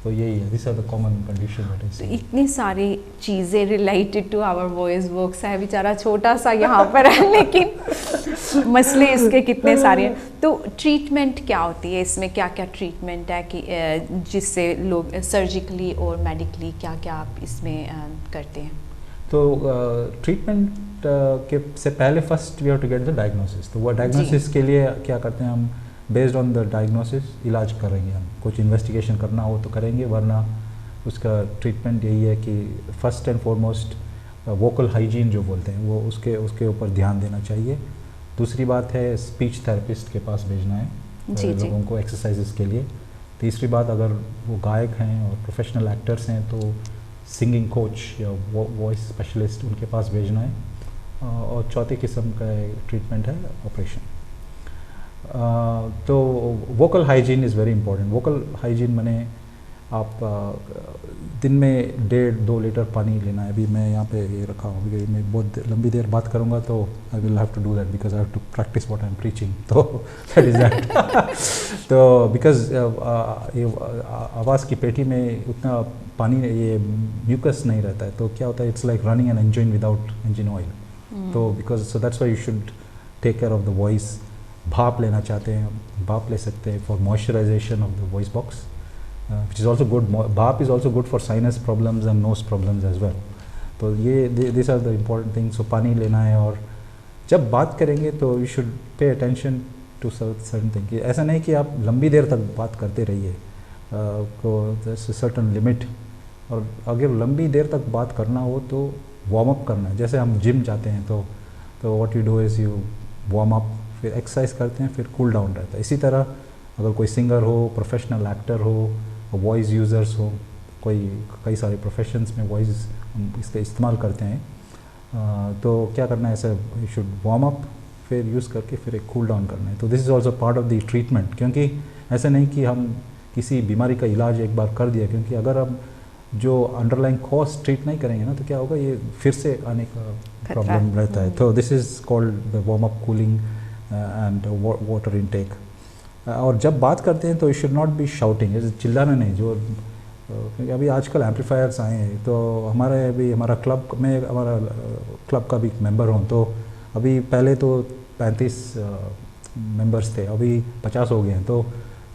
तो यही है, this are the common condition that is. इतनी सारी चीज़ें related to our voice works है, बेचारा छोटा सा यहाँ पर है, लेकिन मसले इसके कितने सारे हैं। तो ट्रीटमेंट क्या होती है इसमें, क्या क्या ट्रीटमेंट है कि जिससे लोग सर्जिकली और मेडिकली क्या क्या आप इसमें करते हैं? तो ट्रीटमेंट के से पहले first we have to get the diagnosis. तो वो डायग्नोसिस के लिए क्या करते हैं हम, बेस्ड ऑन द डायग्नोसिस इलाज करेंगे। हम कुछ इन्वेस्टिगेशन करना हो तो करेंगे, वरना उसका ट्रीटमेंट यही है कि first and foremost vocal hygiene जो बोलते हैं वो उसके ऊपर ध्यान देना चाहिए। दूसरी बात है स्पीच थेरेपिस्ट के पास भेजना है लोगों को एक्सरसाइजेस के लिए। तीसरी बात, अगर वो गायक हैं और प्रोफेशनल एक्टर्स हैं तो सिंगिंग कोच या वॉइस स्पेशलिस्ट उनके पास भेजना है। और चौथी किस्म का ट्रीटमेंट है ऑपरेशन। तो vocal hygiene is very important. Vocal hygiene माने आप दिन में 1.5-2 लीटर पानी लेना है। अभी मैं यहाँ पे ये रखा हूँ, अभी मैं बहुत लंबी देर बात करूँगा तो I will have to do that because I have to practise what I am preaching. तो दैट इज़ दैट। तो बिकॉज ये आवाज़ की पेटी में उतना पानी, ये म्यूकस नहीं रहता है, तो क्या होता है, it's like running an engine without engine oil. तो because so that's why you should take care of the voice. भाप लेना चाहते हैं, भाप ले सकते हैं for moisturisation of the voice box, which is also good. भाप is also good for sinus problems and nose problems as well. तो ये these are the important things. So पानी लेना है, और जब बात करेंगे तो you should pay attention to certain things. ऐसा नहीं कि आप लंबी देर तक बात करते रहिए, को there's a certain limit. और अगर लंबी देर तक बात करना हो तो वार्म अप करना है। जैसे हम जिम जाते हैं तो what you do is you warm up, फिर एक्सरसाइज करते हैं, फिर कूल डाउन रहता है। इसी तरह अगर कोई सिंगर हो, प्रोफेशनल एक्टर हो, वॉइस यूज़र्स हो, कई सारे प्रोफेशंस में वॉइस इसका इस्तेमाल करते हैं, तो क्या करना है, ऐसा यू शुड वार्म अप, फिर यूज़ करके फिर एक कूल डाउन करना है। तो this is also part of the treatment, क्योंकि ऐसा नहीं कि हम किसी बीमारी का इलाज एक बार कर दिया, क्योंकि अगर हम जो अंडरलाइंग कॉज ट्रीट नहीं करेंगे ना, तो क्या होगा, ये फिर से आने का प्रॉब्लम रहता है। तो this is called the warm up, cooling and water intake. और जब बात करते हैं तो you should not be shouting, जैसे चिल्लाना नहीं। जो क्योंकि अभी आजकल एम्पलीफायर्स आए हैं, तो हमारा क्लब का भी मेंबर हूँ, तो अभी पहले तो 35 मेंबर्स थे, अभी 50 हो गए हैं। तो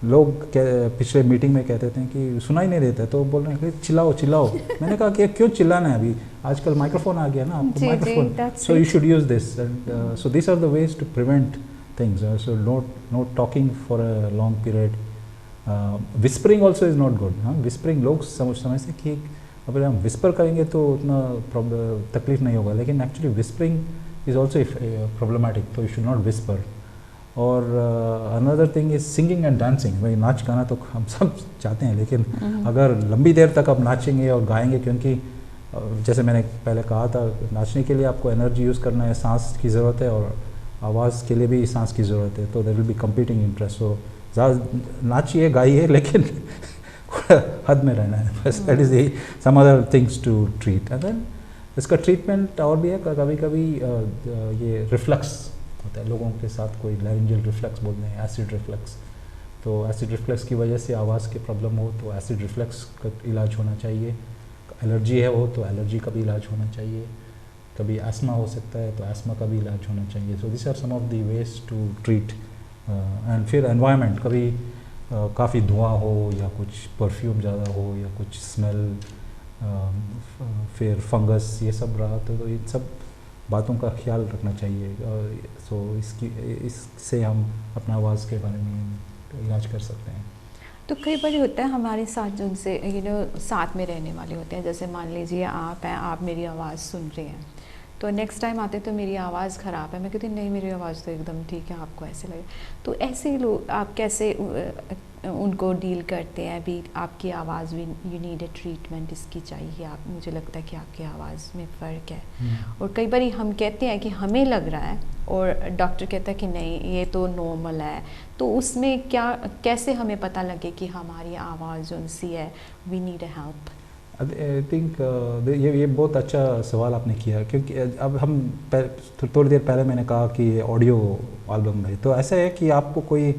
लोग पिछले मीटिंग में कहते थे कि सुनाई नहीं देता, तो बोल रहे हैं कि चिल्लाओ चिल्लाओ। मैंने कहा कि क्यों चिल्लाना है, अभी आजकल माइक्रोफोन आ गया ना, आपको microphone, so you should use this. And so this are the ways to prevent things. So not talking for a long period. Whispering also is not good. Whispering लोग समझते कि अगर हम whisper करेंगे तो उतना तकलीफ नहीं होगा, लेकिन actually whispering is also problematic. So you should not whisper. और another thing is singing and dancing. भाई नाच गाना तो हम सब चाहते हैं, लेकिन अगर लंबी देर तक आप नाचेंगे और गाएंगे, क्योंकि जैसे मैंने पहले कहा था, नाचने के लिए आपको एनर्जी यूज़ करना है, सांस की ज़रूरत है, और आवाज़ के लिए भी सांस की ज़रूरत है। तो there will be competing interest. So ज़्यादा नाचिए गाइए, लेकिन हद में रहना है बस। That is the some other things to treat. And then इसका ट्रीटमेंट और भी है। कभी कभी ये रिफ्लक्स होता है लोगों के साथ, कोई लैरिंजियल रिफ्लक्स बोलते हैं, एसिड रिफ्लक्स। तो एसिड रिफ्लक्स की वजह से आवाज़ की प्रॉब्लम हो तो एसिड रिफ्लक्स का इलाज होना चाहिए। एलर्जी है हो तो एलर्जी का भी इलाज होना चाहिए। कभी एस्मा हो सकता है तो एस्मा का भी इलाज होना चाहिए। So this are some of the ways to treat. And फिर एनवायरनमेंट, कभी काफ़ी धुआं हो, या कुछ परफ्यूम ज़्यादा हो, या कुछ स्मेल, फिर फंगस, ये सब रहा तो इन सब बातों का ख्याल रखना चाहिए। सो इससे हम अपना आवाज़ के बारे में इलाज कर सकते हैं। तो कई बार होता है हमारे साथ जो उनसे साथ में रहने वाले होते हैं, जैसे मान लीजिए आप हैं, आप मेरी आवाज़ सुन रहे हैं, तो नेक्स्ट टाइम आते तो मेरी आवाज़ ख़राब है, मैं कहती नहीं मेरी आवाज़ तो एकदम ठीक है, आपको ऐसे लगे। तो ऐसे लोग आप कैसे उनको डील करते हैं? अभी आपकी आवाज़ भी यू नीड ए ट्रीटमेंट इसकी चाहिए, आप, मुझे लगता है कि आपकी आवाज़ में फ़र्क है। और कई बार हम कहते हैं कि हमें लग रहा है और डॉक्टर कहता है कि नहीं ये तो नॉर्मल है, तो उसमें कैसे हमें पता लगे कि हमारी आवाज़ उनसी है, we need a help? I think ये बहुत अच्छा सवाल आपने किया, क्योंकि अब हम थोड़ी देर पहले मैंने कहा कि ऑडियो एल्बम में, तो ऐसा है कि आपको कोई,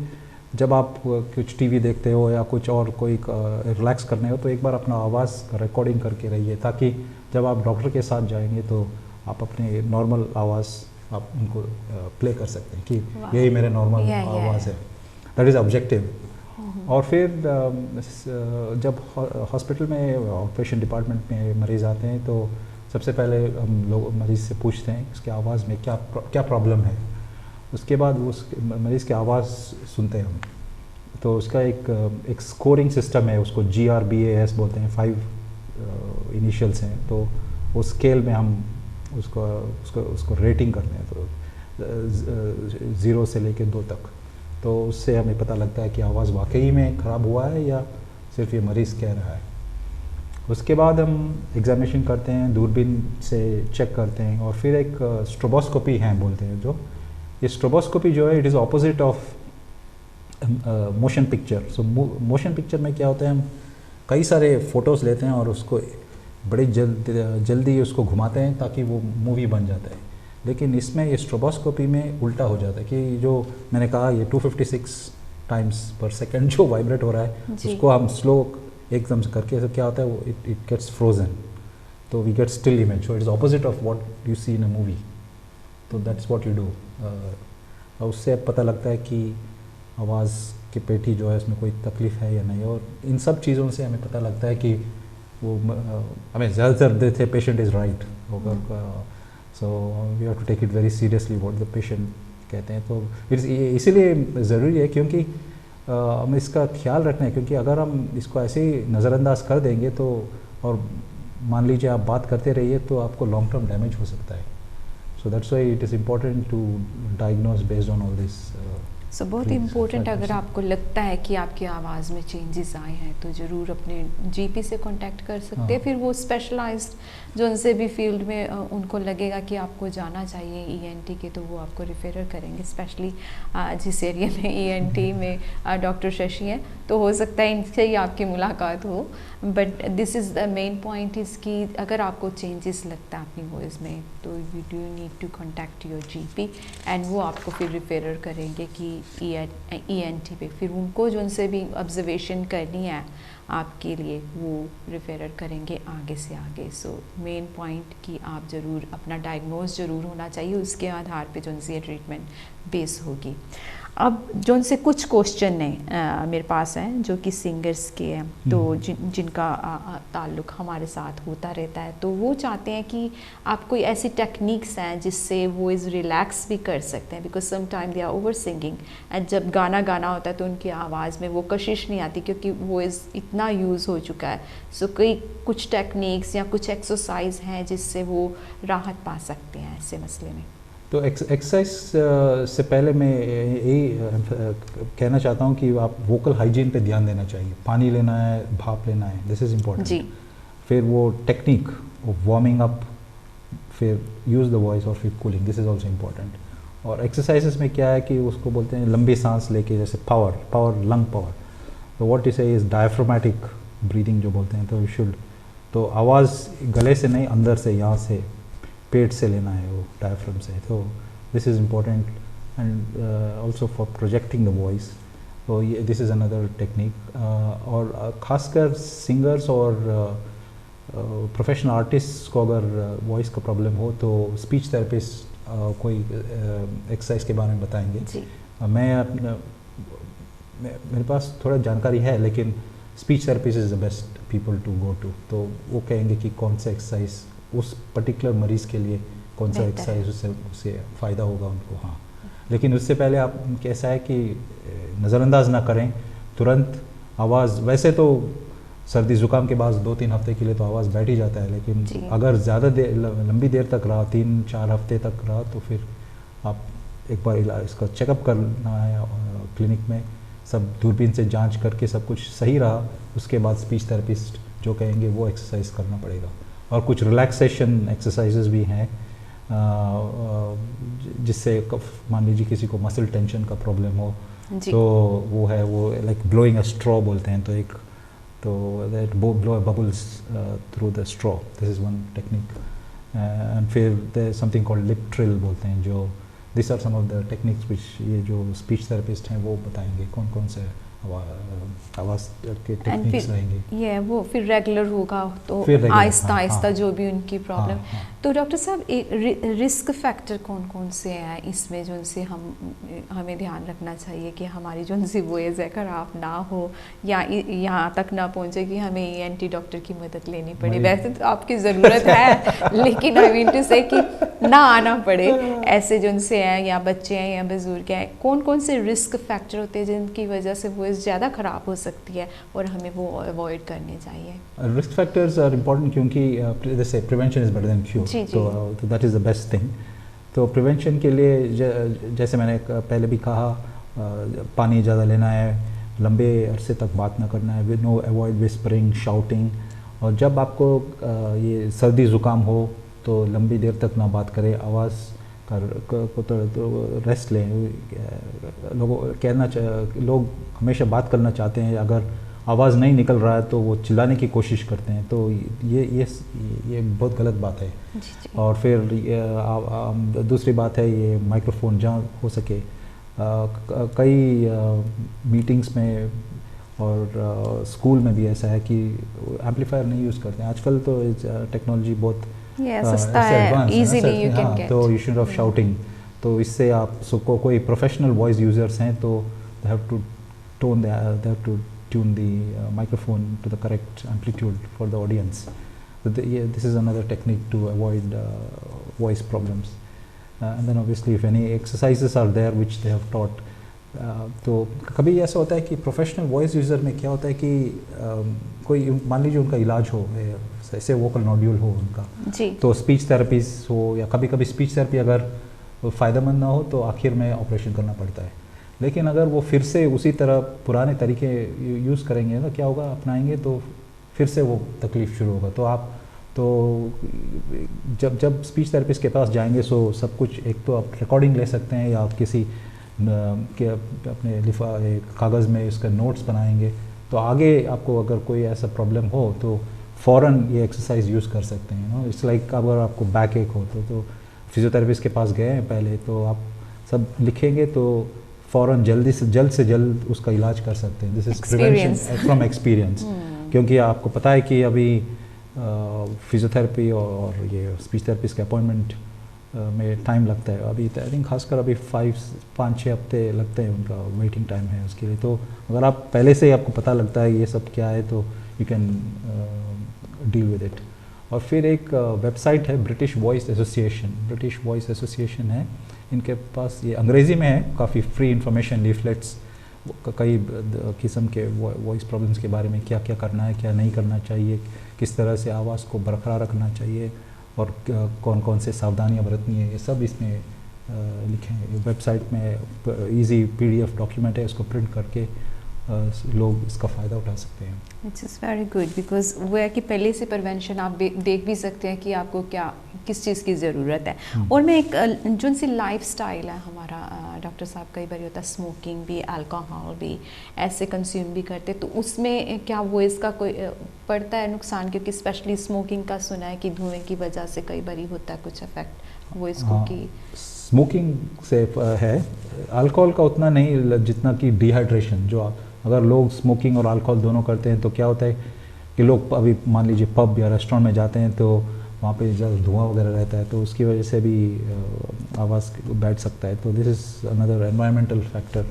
जब आप कुछ टीवी देखते हो या कुछ और कोई रिलैक्स करने हो, तो एक बार अपना आवाज़ रिकॉर्डिंग करके रहिए, ताकि जब आप डॉक्टर के साथ जाएंगे तो आप अपने नॉर्मल आवाज़ आप उनको प्ले कर सकते हैं कि यही मेरे नॉर्मल आवाज़ है। That is objective. और फिर जब हॉस्पिटल में ऑपरेशन डिपार्टमेंट में मरीज़ आते हैं, तो सबसे पहले हम लोग मरीज़ से पूछते हैं उसके आवाज़ में क्या प्रॉब्लम है। उसके बाद उस मरीज़ की आवाज़ सुनते हैं हम, तो उसका एक स्कोरिंग सिस्टम है, उसको GRBAS बोलते हैं, 5 इनिशियल्स हैं। तो उस स्केल में हम उसको रेटिंग करते हैं, तो 0 से लेकर 2 तक। तो उससे हमें पता लगता है कि आवाज़ वाकई में ख़राब हुआ है या सिर्फ ये मरीज़ कह रहा है। उसके बाद हम एग्जामिनेशन करते हैं, दूरबीन से चेक करते हैं, और फिर एक स्ट्रोबोस्कोपी है बोलते हैं जो, ये स्ट्रोबोस्कोपी जो है it is opposite of motion picture. So motion picture में क्या होता है, हम कई सारे फ़ोटोज़ लेते हैं और उसको बड़ी जल्दी उसको घुमाते हैं ताकि वो मूवी बन जाता है। लेकिन इसमें ये स्ट्रोबोस्कोपी में उल्टा हो जाता है कि जो मैंने कहा ये 256 टाइम्स पर सेकंड जो वाइब्रेट हो रहा है उसको हम स्लो एकदम से करके, तो क्या होता है वो इट गेट्स फ्रोजन, तो we get still image, so it is opposite of what you see in a movie. तो दैट्स व्हाट यू डू। उससे पता लगता है कि आवाज़ की पेटी जो है उसमें कोई तकलीफ़ है या नहीं, और इन सब चीज़ों से हमें पता लगता है कि वो हमें ज़्यादातर देते पेशेंट इज़ राइट होकर। So we have to take it very seriously what the patient कहते हैं। तो इसीलिए ज़रूरी है क्योंकि हमें इसका ख्याल रखना है, क्योंकि अगर हम इसको ऐसे ही नज़रअंदाज कर देंगे तो, और मान लीजिए आप बात करते रहिए तो आपको लॉन्ग टर्म डैमेज हो सकता है। So that's why it is important to diagnose based on all this. So बहुत इम्पोर्टेंट, अगर आपको लगता है कि आपकी आवाज़ में चेंजेस आए हैं तो ज़रूर अपने जीपी से कांटेक्ट कर सकते हैं। फिर वो स्पेशलाइज्ड जो उनसे भी फील्ड में उनको लगेगा कि आपको जाना चाहिए ईएनटी के, तो वो आपको रिफेरर करेंगे। स्पेशली जिस एरिया में ईएनटी में डॉक्टर शशि हैं तो हो सकता है इनसे ही आपकी मुलाकात हो। But this is the main point is कि अगर आपको चेंजेस लगता है अपनी वॉइस में तो you do need to contact your GP and वो आपको फिर रिफेरर करेंगे कि ईएनटी पे। फिर उनको जो उनसे भी ऑब्जर्वेशन करनी है आपके लिए वो रिफेरर करेंगे आगे से आगे। सो मेन पॉइंट कि आप ज़रूर अपना डायग्नोज ज़रूर होना चाहिए, उसके आधार पे जो उनसे ट्रीटमेंट बेस होगी। अब जो उनसे कुछ क्वेश्चन हैं मेरे पास हैं जो कि सिंगर्स के हैं, तो जिनका ताल्लुक़ हमारे साथ होता रहता है, तो वो चाहते हैं कि आप कोई ऐसी टेक्निक्स हैं जिससे वो इज़ रिलैक्स भी कर सकते हैं, because some time they are over singing and जब गाना गाना होता है तो उनकी आवाज़ में वो कशिश नहीं आती क्योंकि वो इज़ इतना यूज़ हो चुका है। सो कुछ टेक्निक्स या कुछ एक्सरसाइज हैं जिससे वो राहत पा सकते हैं ऐसे मसले में। तो एक्सरसाइज से पहले मैं यही कहना चाहता हूँ कि आप वोकल हाइजीन पे ध्यान देना चाहिए। पानी लेना है, भाप लेना है, दिस इज़ इम्पोर्टेंट जी। फिर वो टेक्निक ऑफ वार्मिंग अप, फिर यूज़ द वॉइस और फिर cooling, this is also important. और एक्सरसाइजेस में क्या है कि उसको बोलते हैं लंबी सांस लेके, जैसे पावर लंग पावर, तो व्हाट यू से इज़ डायफ्रामेटिक ब्रीदिंग जो बोलते हैं। तो यू शुड, तो आवाज़ गले से नहीं अंदर से, यहाँ से पेट से लेना है वो डायफ्राम से। तो this is important and also for projecting the voice. तो ये दिस इज़ अनदर टेक्निक। और ख़ासकर सिंगर्स और प्रोफेशनल आर्टिस्ट को अगर वॉइस का प्रॉब्लम हो तो स्पीच थेरेपिस्ट कोई एक्सरसाइज के बारे में बताएंगे जी। मेरे पास थोड़ा जानकारी है, लेकिन speech therapist is the best people to go to. तो वो कहेंगे कि कौन सा एक्सरसाइज उस पर्टिकुलर मरीज़ के लिए, कौन सा एक्सरसाइज उससे फ़ायदा होगा उनको। हाँ, लेकिन उससे पहले आप कैसा है कि नज़रअंदाज ना करें तुरंत आवाज़। वैसे तो सर्दी ज़ुकाम के बाद 2-3 हफ्ते के लिए तो आवाज़ बैठ ही जाता है, लेकिन अगर ज़्यादा देर, लंबी देर तक रहा, 3-4 हफ्ते तक रहा, तो फिर आप एक बार इसका चेकअप करना है क्लिनिक में, सब दूरबीन से जांच करके सब कुछ सही रहा, उसके बाद स्पीच थेरेपिस्ट जो कहेंगे वो एक्सरसाइज करना पड़ेगा। और कुछ रिलैक्सेशन एक्सरसाइजेस भी हैं जिससे मान लीजिए किसी को मसल टेंशन का प्रॉब्लम हो तो वो है, वो लाइक ब्लोइंग अ स्ट्रॉ बोलते हैं, तो एक तो that blow bubbles through the straw, this is one technique. And फिर there something called lip trill बोलते हैं, जो this are some of the techniques which ये जो स्पीच थेरेपिस्ट हैं वो बताएंगे कौन कौन से आवाज़ के टेक्निक्स रहेंगे। ये वो फिर रेगुलर होगा तो आहिस्ता आहिस्ता जो भी उनकी प्रॉब्लम। तो डॉक्टर साहब रिस्क फैक्टर कौन कौन से हैं इसमें जो उनसे हमें ध्यान रखना चाहिए कि हमारी जो उनसी वॉइस है ख़राब ना हो या यहाँ तक ना पहुँचे कि हमें ईएनटी डॉक्टर की मदद लेनी पड़े। वैसे तो आपकी ज़रूरत है लेकिन आई मीन टू से कि ना आना पड़े ऐसे जो उनसे हैं, या बच्चे हैं या बुजुर्ग हैं, कौन कौन से रिस्क फैक्टर होते हैं जिनकी वजह से वॉइस ज़्यादा ख़राब हो सकती है और हमें वो अवॉइड करने चाहिए। रिस्क फैक्टर्स आर इम्पोर्टेंट क्योंकि जैसे prevention is better than cure, तो that is the best thing. तो प्रिवेंशन के लिए जैसे मैंने पहले भी कहा, पानी ज़्यादा लेना है, लंबे अरसे तक बात ना करना है, नो अवॉइड विस्परिंग, शाउटिंग, और जब आपको ये सर्दी ज़ुकाम हो तो लंबी देर तक ना बात करें, आवाज़ को तो रेस्ट लें। लोग हमेशा बात करना चाहते हैं, अगर आवाज़ नहीं निकल रहा है तो वो चिल्लाने की कोशिश करते हैं, तो ये बहुत गलत बात है। और फिर दूसरी बात है ये माइक्रोफोन, जहाँ हो सके कई मीटिंग्स में और स्कूल में भी ऐसा है कि एम्पलीफायर नहीं यूज़ करते हैं। आजकल तो टेक्नोलॉजी बहुत सस्ता है, इजीली यू कैन गेट, तो यू शुड ऑफ शाउटिंग, तो इससे आप सबको कोई प्रोफेशनल वॉइस यूज़र्स हैं तो they have to tune the microphone to the correct amplitude for the audience. So this is another technique to avoid voice problems. And then obviously if any exercises are there which they have taught, तो कभी ऐसा होता है कि प्रोफेशनल वॉइस यूज़र में क्या होता है कि कोई मान लीजिए उनका इलाज हो, ऐसे वोकल नोड्यूल हो उनका जी, तो स्पीच थेरेपीज हो, या कभी कभी स्पीच थेरेपी अगर फ़ायदेमंद ना हो तो आखिर में ऑपरेशन करना पड़ता है। लेकिन अगर वो फिर से उसी तरह पुराने तरीके यूज़ करेंगे तो क्या होगा, अपनाएंगे तो फिर से वो तकलीफ़ शुरू होगा। तो आप जब स्पीच थेरेपिस्ट के पास जाएंगे सो सब कुछ, एक तो आप रिकॉर्डिंग ले सकते हैं या आप किसी के अपने कागज़ में इसका नोट्स बनाएंगे, तो आगे आपको अगर कोई ऐसा प्रॉब्लम हो तो फ़ौरन ये एक्सरसाइज यूज़ कर सकते हैं। इट्स लाइक अगर आपको बैक एक हो तो फिजियोथेरेपिस्ट के पास गए हैं पहले, तो आप सब लिखेंगे तो फ़ौरन जल्द से जल्द उसका इलाज कर सकते हैं। This is prevention from experience, क्योंकि आपको पता है कि अभी फिजियोथेरेपी और ये स्पीच थेरेपिस्ट के अपॉइंटमेंट में टाइम लगता है। अभी आई थिंक खासकर अभी 5-6 हफ्ते लगते हैं, उनका वेटिंग टाइम है उसके लिए। तो अगर आप पहले से ही आपको पता लगता है ये सब क्या है तो you can deal with it. और फिर एक वेबसाइट है ब्रिटिश वॉइस एसोसिएशन है, इनके पास ये अंग्रेज़ी में है, काफ़ी फ्री इंफॉर्मेशन लीफलेट्स कई किस्म के वॉइस प्रॉब्लम्स के बारे में, क्या क्या करना है, क्या नहीं करना चाहिए, किस तरह से आवाज़ को बरकरार रखना चाहिए और कौन कौन से सावधानियां बरतनी है, ये सब इसमें लिखे हैं। वेबसाइट में इजी PDF डॉक्यूमेंट है, उसको प्रिंट करके लोग इसका फ़ायदा उठा सकते हैं। It's is very good, because वो है कि पहले से प्रिवेंशन आप देख भी सकते हैं कि आपको किस चीज़ की ज़रूरत है। और मैं एक जो सी लाइफ स्टाइल है हमारा, डॉक्टर साहब कई बार होता है स्मोकिंग भी, अल्कोहल भी ऐसे कंज्यूम भी करते, तो उसमें क्या वो इसका कोई पड़ता है नुकसान? क्योंकि स्पेशली स्मोकिंग का सुना है कि धुएँ की वजह से कई बार होता है कुछ इफेक्ट वो इसको की स्मोकिंग से है। अल्कोहल का उतना नहीं जितना कि डिहाइड्रेशन, जो आप अगर लोग स्मोकिंग और अल्कोहल दोनों करते हैं तो क्या होता है कि लोग अभी मान लीजिए पब या रेस्टोरेंट में जाते हैं तो वहाँ पे ज़्यादा धुआं वगैरह रहता है, तो उसकी वजह से भी आवाज़ बैठ सकता है। तो this is another environmental factor.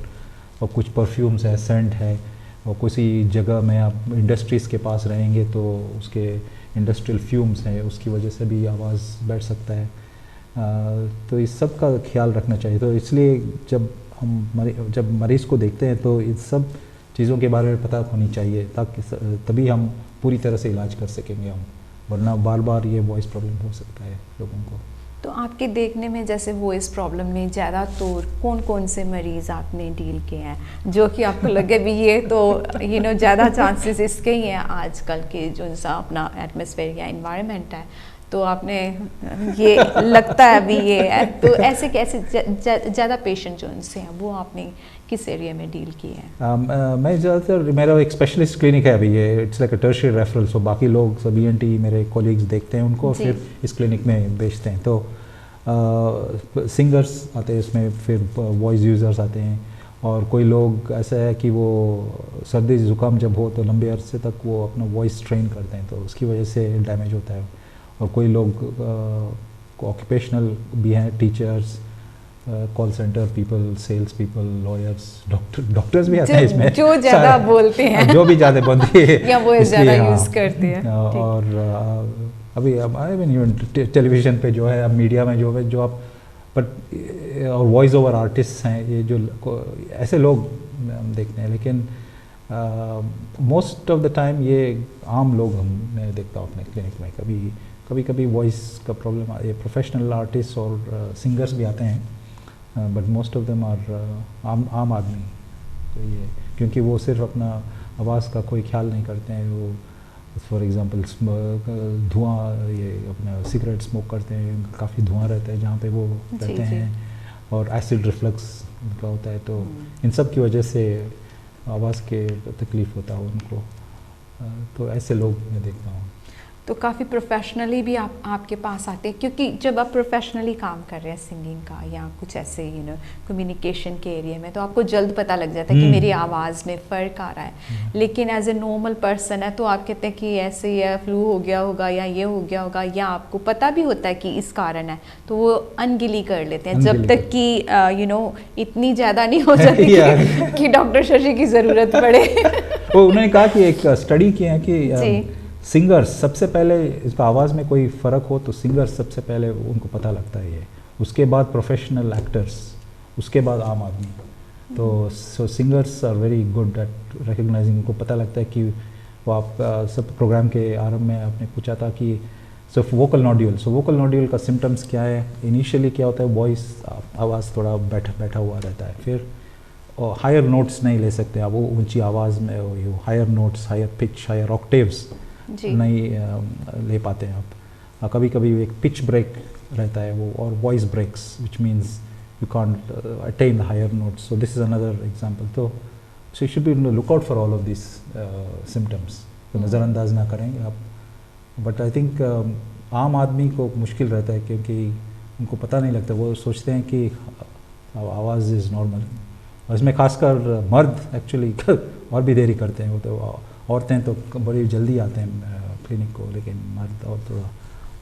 और कुछ परफ्यूम्स है, सेंट है, और किसी जगह में आप इंडस्ट्रीज़ के पास रहेंगे तो उसके इंडस्ट्रियल फ्यूम्स हैं, उसकी वजह से भी आवाज़ बैठ सकता है। तो इस सब का ख्याल रखना चाहिए। तो इसलिए जब मरीज़ को देखते हैं तो इन सब चीज़ों के बारे में पता होनी चाहिए, ताकि तभी हम पूरी तरह से इलाज कर सकेंगे हम, वरना बार बार ये वॉइस प्रॉब्लम हो सकता है लोगों को। तो आपके देखने में जैसे वॉइस प्रॉब्लम में ज़्यादा तौर कौन कौन से मरीज़ आपने डील किए हैं जो कि आपको लगे भी ये तो ज़्यादा चांसेस इसके ही हैं आजकल के जो सा अपना एटमॉस्फेयर या इन्वायरमेंट है, तो आपने ये लगता है अभी ये है, तो ऐसे कैसे ज़्यादा पेशेंट जो उनसे हैं वो आपने किस एरिया में डील किए हैं? मैं ज़्यादातर, मेरा एक स्पेशलिस्ट क्लिनिक है अभी, ये it's like a tertiary referral, so बाकी लोग सब ENT मेरे कॉलीग्स देखते हैं उनको, फिर इस क्लिनिक में भेजते हैं। तो सिंगर्स आते हैं इसमें, फिर वॉइस यूज़र्स आते हैं, और कोई लोग ऐसा है कि वो सर्दी ज़ुकाम जब हो तो लंबे अरसे तक वो अपना वॉइस ट्रेन करते हैं, तो उसकी वजह से डैमेज होता है। और कोई लोग ऑक्यूपेशनल भी हैं, teachers, call centre people, sales people, lawyers, doctors भी आते हैं इसमें, जो ज़्यादा बोलते हैं, जो भी ज़्यादा बोलते हैं या वो ज़्यादा यूज़ करते हैं। और अभी टेलीविज़न पे जो है, अब मीडिया में जो है, जो आप और वॉइस ओवर आर्टिस्ट हैं, ये जो ऐसे लोग हम देखते हैं, लेकिन मोस्ट ऑफ द टाइम ये आम लोग मैं देखता हूँ अपने क्लिनिक में। कभी वॉइस का प्रॉब्लम, ये प्रोफेशनल आर्टिस्ट और सिंगर्स भी आते हैं, but most of them are आम आदमी। तो ये क्योंकि वो सिर्फ अपना आवाज़ का कोई ख्याल नहीं करते हैं, फॉर एग्जांपल धुआं, ये अपना सिगरेट स्मोक करते हैं, काफ़ी धुआं रहता है जहाँ पे वो रहते हैं, और एसिड रिफ्लक्स उनका होता है, तो इन सब की वजह से आवाज़ के तकलीफ़ होता है उनको। तो ऐसे लोग मैं देखता हूँ। तो काफ़ी प्रोफेशनली भी आपके पास आते हैं, क्योंकि जब आप प्रोफेशनली काम कर रहे हैं सिंगिंग का या कुछ ऐसे कम्युनिकेशन के एरिया में, तो आपको जल्द पता लग जाता है कि मेरी आवाज़ में फ़र्क आ रहा है। लेकिन एज ए नॉर्मल पर्सन है तो आप कहते हैं कि ऐसे या फ्लू हो गया होगा या ये हो गया होगा, या आपको पता भी होता है कि इस कारण है, तो वो अनगिली कर लेते हैं जब तक कि इतनी ज़्यादा नहीं हो जाती कि डॉक्टर शशि की ज़रूरत पड़े। उन्होंने कहा कि एक स्टडी किया है कि सिंगर्स सबसे पहले, इसका आवाज़ में कोई फ़र्क हो तो सिंगर्स सबसे पहले उनको पता लगता है ये, उसके बाद प्रोफेशनल एक्टर्स, उसके बाद आम आदमी। तो so singers are very good at recognising, उनको पता लगता है कि वो आप सब प्रोग्राम के आरंभ में आपने पूछा था कि vocal nodule, so vocal nodule का सिम्टम्स क्या है। इनिशियली क्या होता है, वॉइस आवाज़ थोड़ा बैठा हुआ रहता है, फिर हायर नोट्स नहीं ले सकते आप, वो ऊंची आवाज़ में higher notes, higher pitch, higher octaves नहीं ले पाते हैं आप। कभी कभी एक पिच ब्रेक रहता है वो, और voice breaks which means you can't attain the higher notes. So this is another example. तो so you should be look out for all of this symptoms, तो नज़रअंदाज ना करेंगे आप। बट आई थिंक आम आदमी को मुश्किल रहता है, क्योंकि उनको पता नहीं लगता, वो सोचते हैं कि आवाज़ इज़ नॉर्मल, और इसमें खासकर मर्द एक्चुअली और भी देरी करते हैं। वो तो औरतें तो बड़ी जल्दी आते हैं क्लिनिक को, लेकिन मर्द और थोड़ा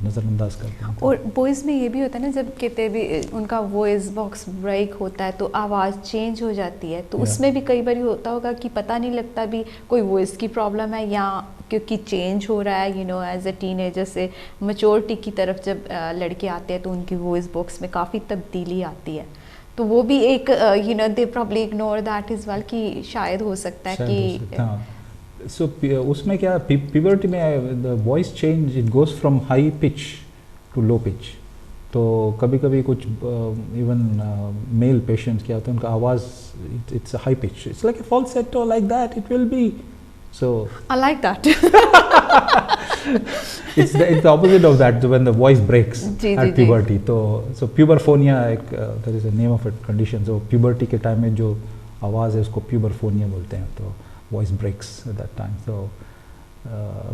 नज़रअंदाज करते हैं। और वॉइस में ये भी होता है ना, जब कहते भी उनका वॉइस बॉक्स ब्रेक होता है तो आवाज़ चेंज हो जाती है, तो उसमें भी कई बार होता होगा कि पता नहीं लगता भी कोई वॉइस की प्रॉब्लम है या क्योंकि चेंज हो रहा है। एज ए टीनेजर से मैच्योरिटी की तरफ जब लड़के आते हैं तो उनकी वॉइस बॉक्स में काफ़ी तब्दीली आती है, तो वो भी एक they probably ignore that is well, कि शायद हो सकता है कि सो उसमें क्या, प्यूबर्टी में the voice change, it goes from high pitch to low pitch. तो कभी कभी कुछ इवन मेल पेशेंट्स क्या होते हैं, उनका आवाज़ it's high pitch, it's like a falsetto, like that it will be. So I like that. it's the opposite of that when the voice breaks at puberty. So puberphonia, there is a name of a condition. So puberty के टाइम में जो आवाज़ है उसको puberphonia बोलते हैं, तो voice breaks at that time. So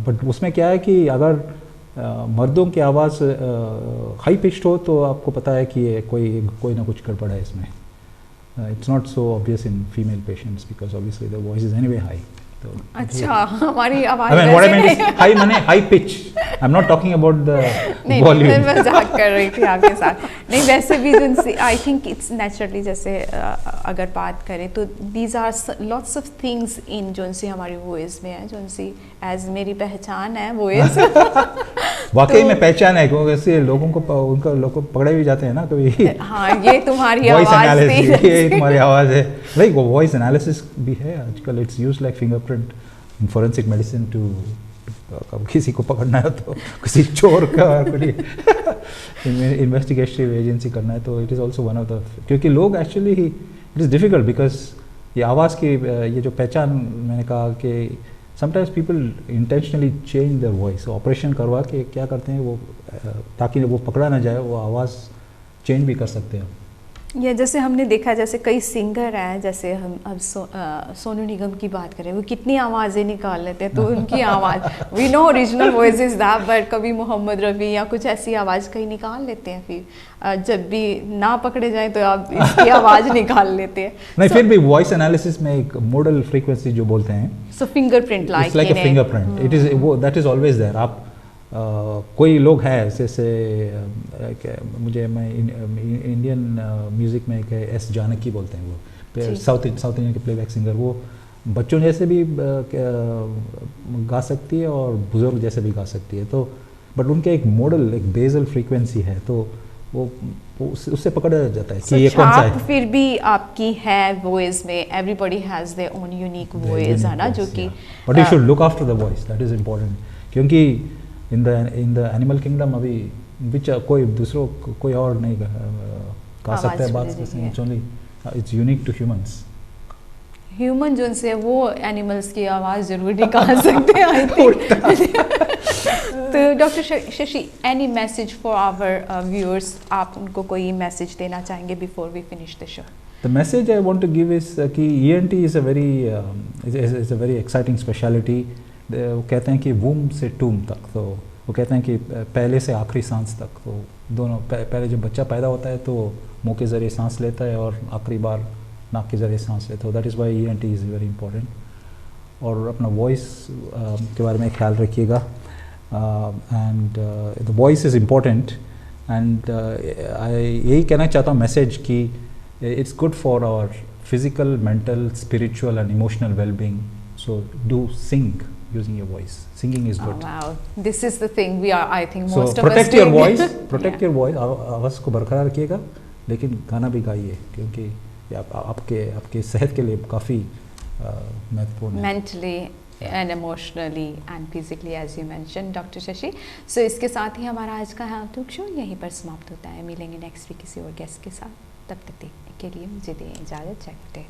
but उसमें क्या है कि अगर मर्दों की आवाज़ हाई पिच्ड हो तो आपको पता है कि कोई ना कुछ गड़बड़ है इसमें। It's not so obvious in female patients because obviously the voice is anyway high. अच्छा, हमारी आवाज़ what I meant is high माने high pitch. I'm not talking about the volume. नहीं, मैं मजाक कर रही थी आपके साथ। नहीं, वैसे भी जिनसे आई थिंक इट्स नेचुरली, जैसे अगर बात करें तो these are lots of things in जोनसी हमारी वॉइस में है, जोनसी एज मेरी पहचान है वॉइस। वाकई में पहचान है, क्योंकि ऐसे लोगों को पकड़े भी जाते हैं ना कभी। हाँ, ये तुम्हारी आवाज़ थी, ये तुम्हारी आवाज़ है। लाइक वो वॉइस एनालिसिस भी है आजकल, it's used like fingerprint in forensic medicine to किसी को पकड़ना है तो किसी चोर का इन्वेस्टिगेटिव एजेंसी करना है, तो it is also one of the, क्योंकि लोग actually it is difficult because ये आवाज़ की ये जो पहचान, मैंने कहा कि sometimes people intentionally change their voice, operation करवा के क्या करते हैं वो, ताकि वो पकड़ा ना जाए, वो आवाज़ चेंज भी कर सकते हैं। या जैसे हमने देखा, जैसे कई सिंगर हैं, जैसे हम अब सोनू निगम की बात करें, वो कितनी आवाज़ें निकाल लेते हैं, तो उनकी आवाज़ we know original voice is that, but कभी मोहम्मद रफ़ी या कुछ ऐसी आवाज़ कहीं निकाल लेते हैं, फिर जब भी ना पकड़े जाए तो आप इसकी आवाज़ निकाल लेते हैं। नहीं, फिर भी वॉइस एनालिसिस में एक मोडल फ्रीक्वेंसी जो बोलते हैं, so fingerprint like a fingerprint, it is वो दैट इज़ ऑलवेज देयर। आप कोई लोग हैं जैसे मैं इंडियन म्यूज़िक में एक एस जानकी बोलते हैं, वो साउथ इंडियन के प्लेबैक सिंगर, वो बच्चों जैसे भी गा सकती है और बुज़ुर्ग जैसे भी गा सकती है, तो बट उनके एक मॉडल, एक बेसल फ्रीक्वेंसी है, तो वो उससे पकड़ा जाता है कि ये कौन सा है। फिर भी आपकी है वॉइस में, everybody has their own unique voice, है ना, जो कि but you should look after the voice, that is important, क्योंकि इन द एनिमल किंगडम अभी कोई दूसरों कोई और नहीं गा सकता है बात, it's only it's unique to humans. Human जो से वो एनिमल्स की आवाज़ ज़रूर निकाल सकते हैं आई थिंक। तो doctor Shashi, any message for our viewers, आप उनको कोई मैसेज देना चाहेंगे before we finish the show? The message I want to give is कि ENT is a very exciting specialty. वो कहते हैं कि वूम से टूम तक, तो वो कहते हैं कि पहले से आखिरी सांस तक, तो दोनों पहले जब बच्चा पैदा होता है तो मुंह के ज़रिए सांस लेता है और आखिरी बार नाक के ज़रिए सांस लेता है. That is why ENT is very important. और अपना वॉइस के बारे में ख्याल रखिएगा. And the voice is important. And यही कहना चाहता हूँ मैसेज कि it's good for our physical, mental, spiritual and emotional well-being. So do sing using your voice. Singing is good. Oh, wow, this is the thing we are, I think most so of us your doing. voice, protect your voice. आवाज़ को बरकरार रखिएगा, लेकिन गाना भी गाइए, क्योंकि ये आपके सेहत के लिए काफ़ी महत्वपूर्ण है. Mentally and emotionally and physically, as you mentioned, Dr. Shashi. So इसके साथ ही हमारा आज का हेल्थ टॉक शो यहीं पर समाप्त होता है. मिलेंगे नेक्स्ट वीक किसी और गेस्ट के साथ. तब तक के लिए मुझे दें इजाज़त. जय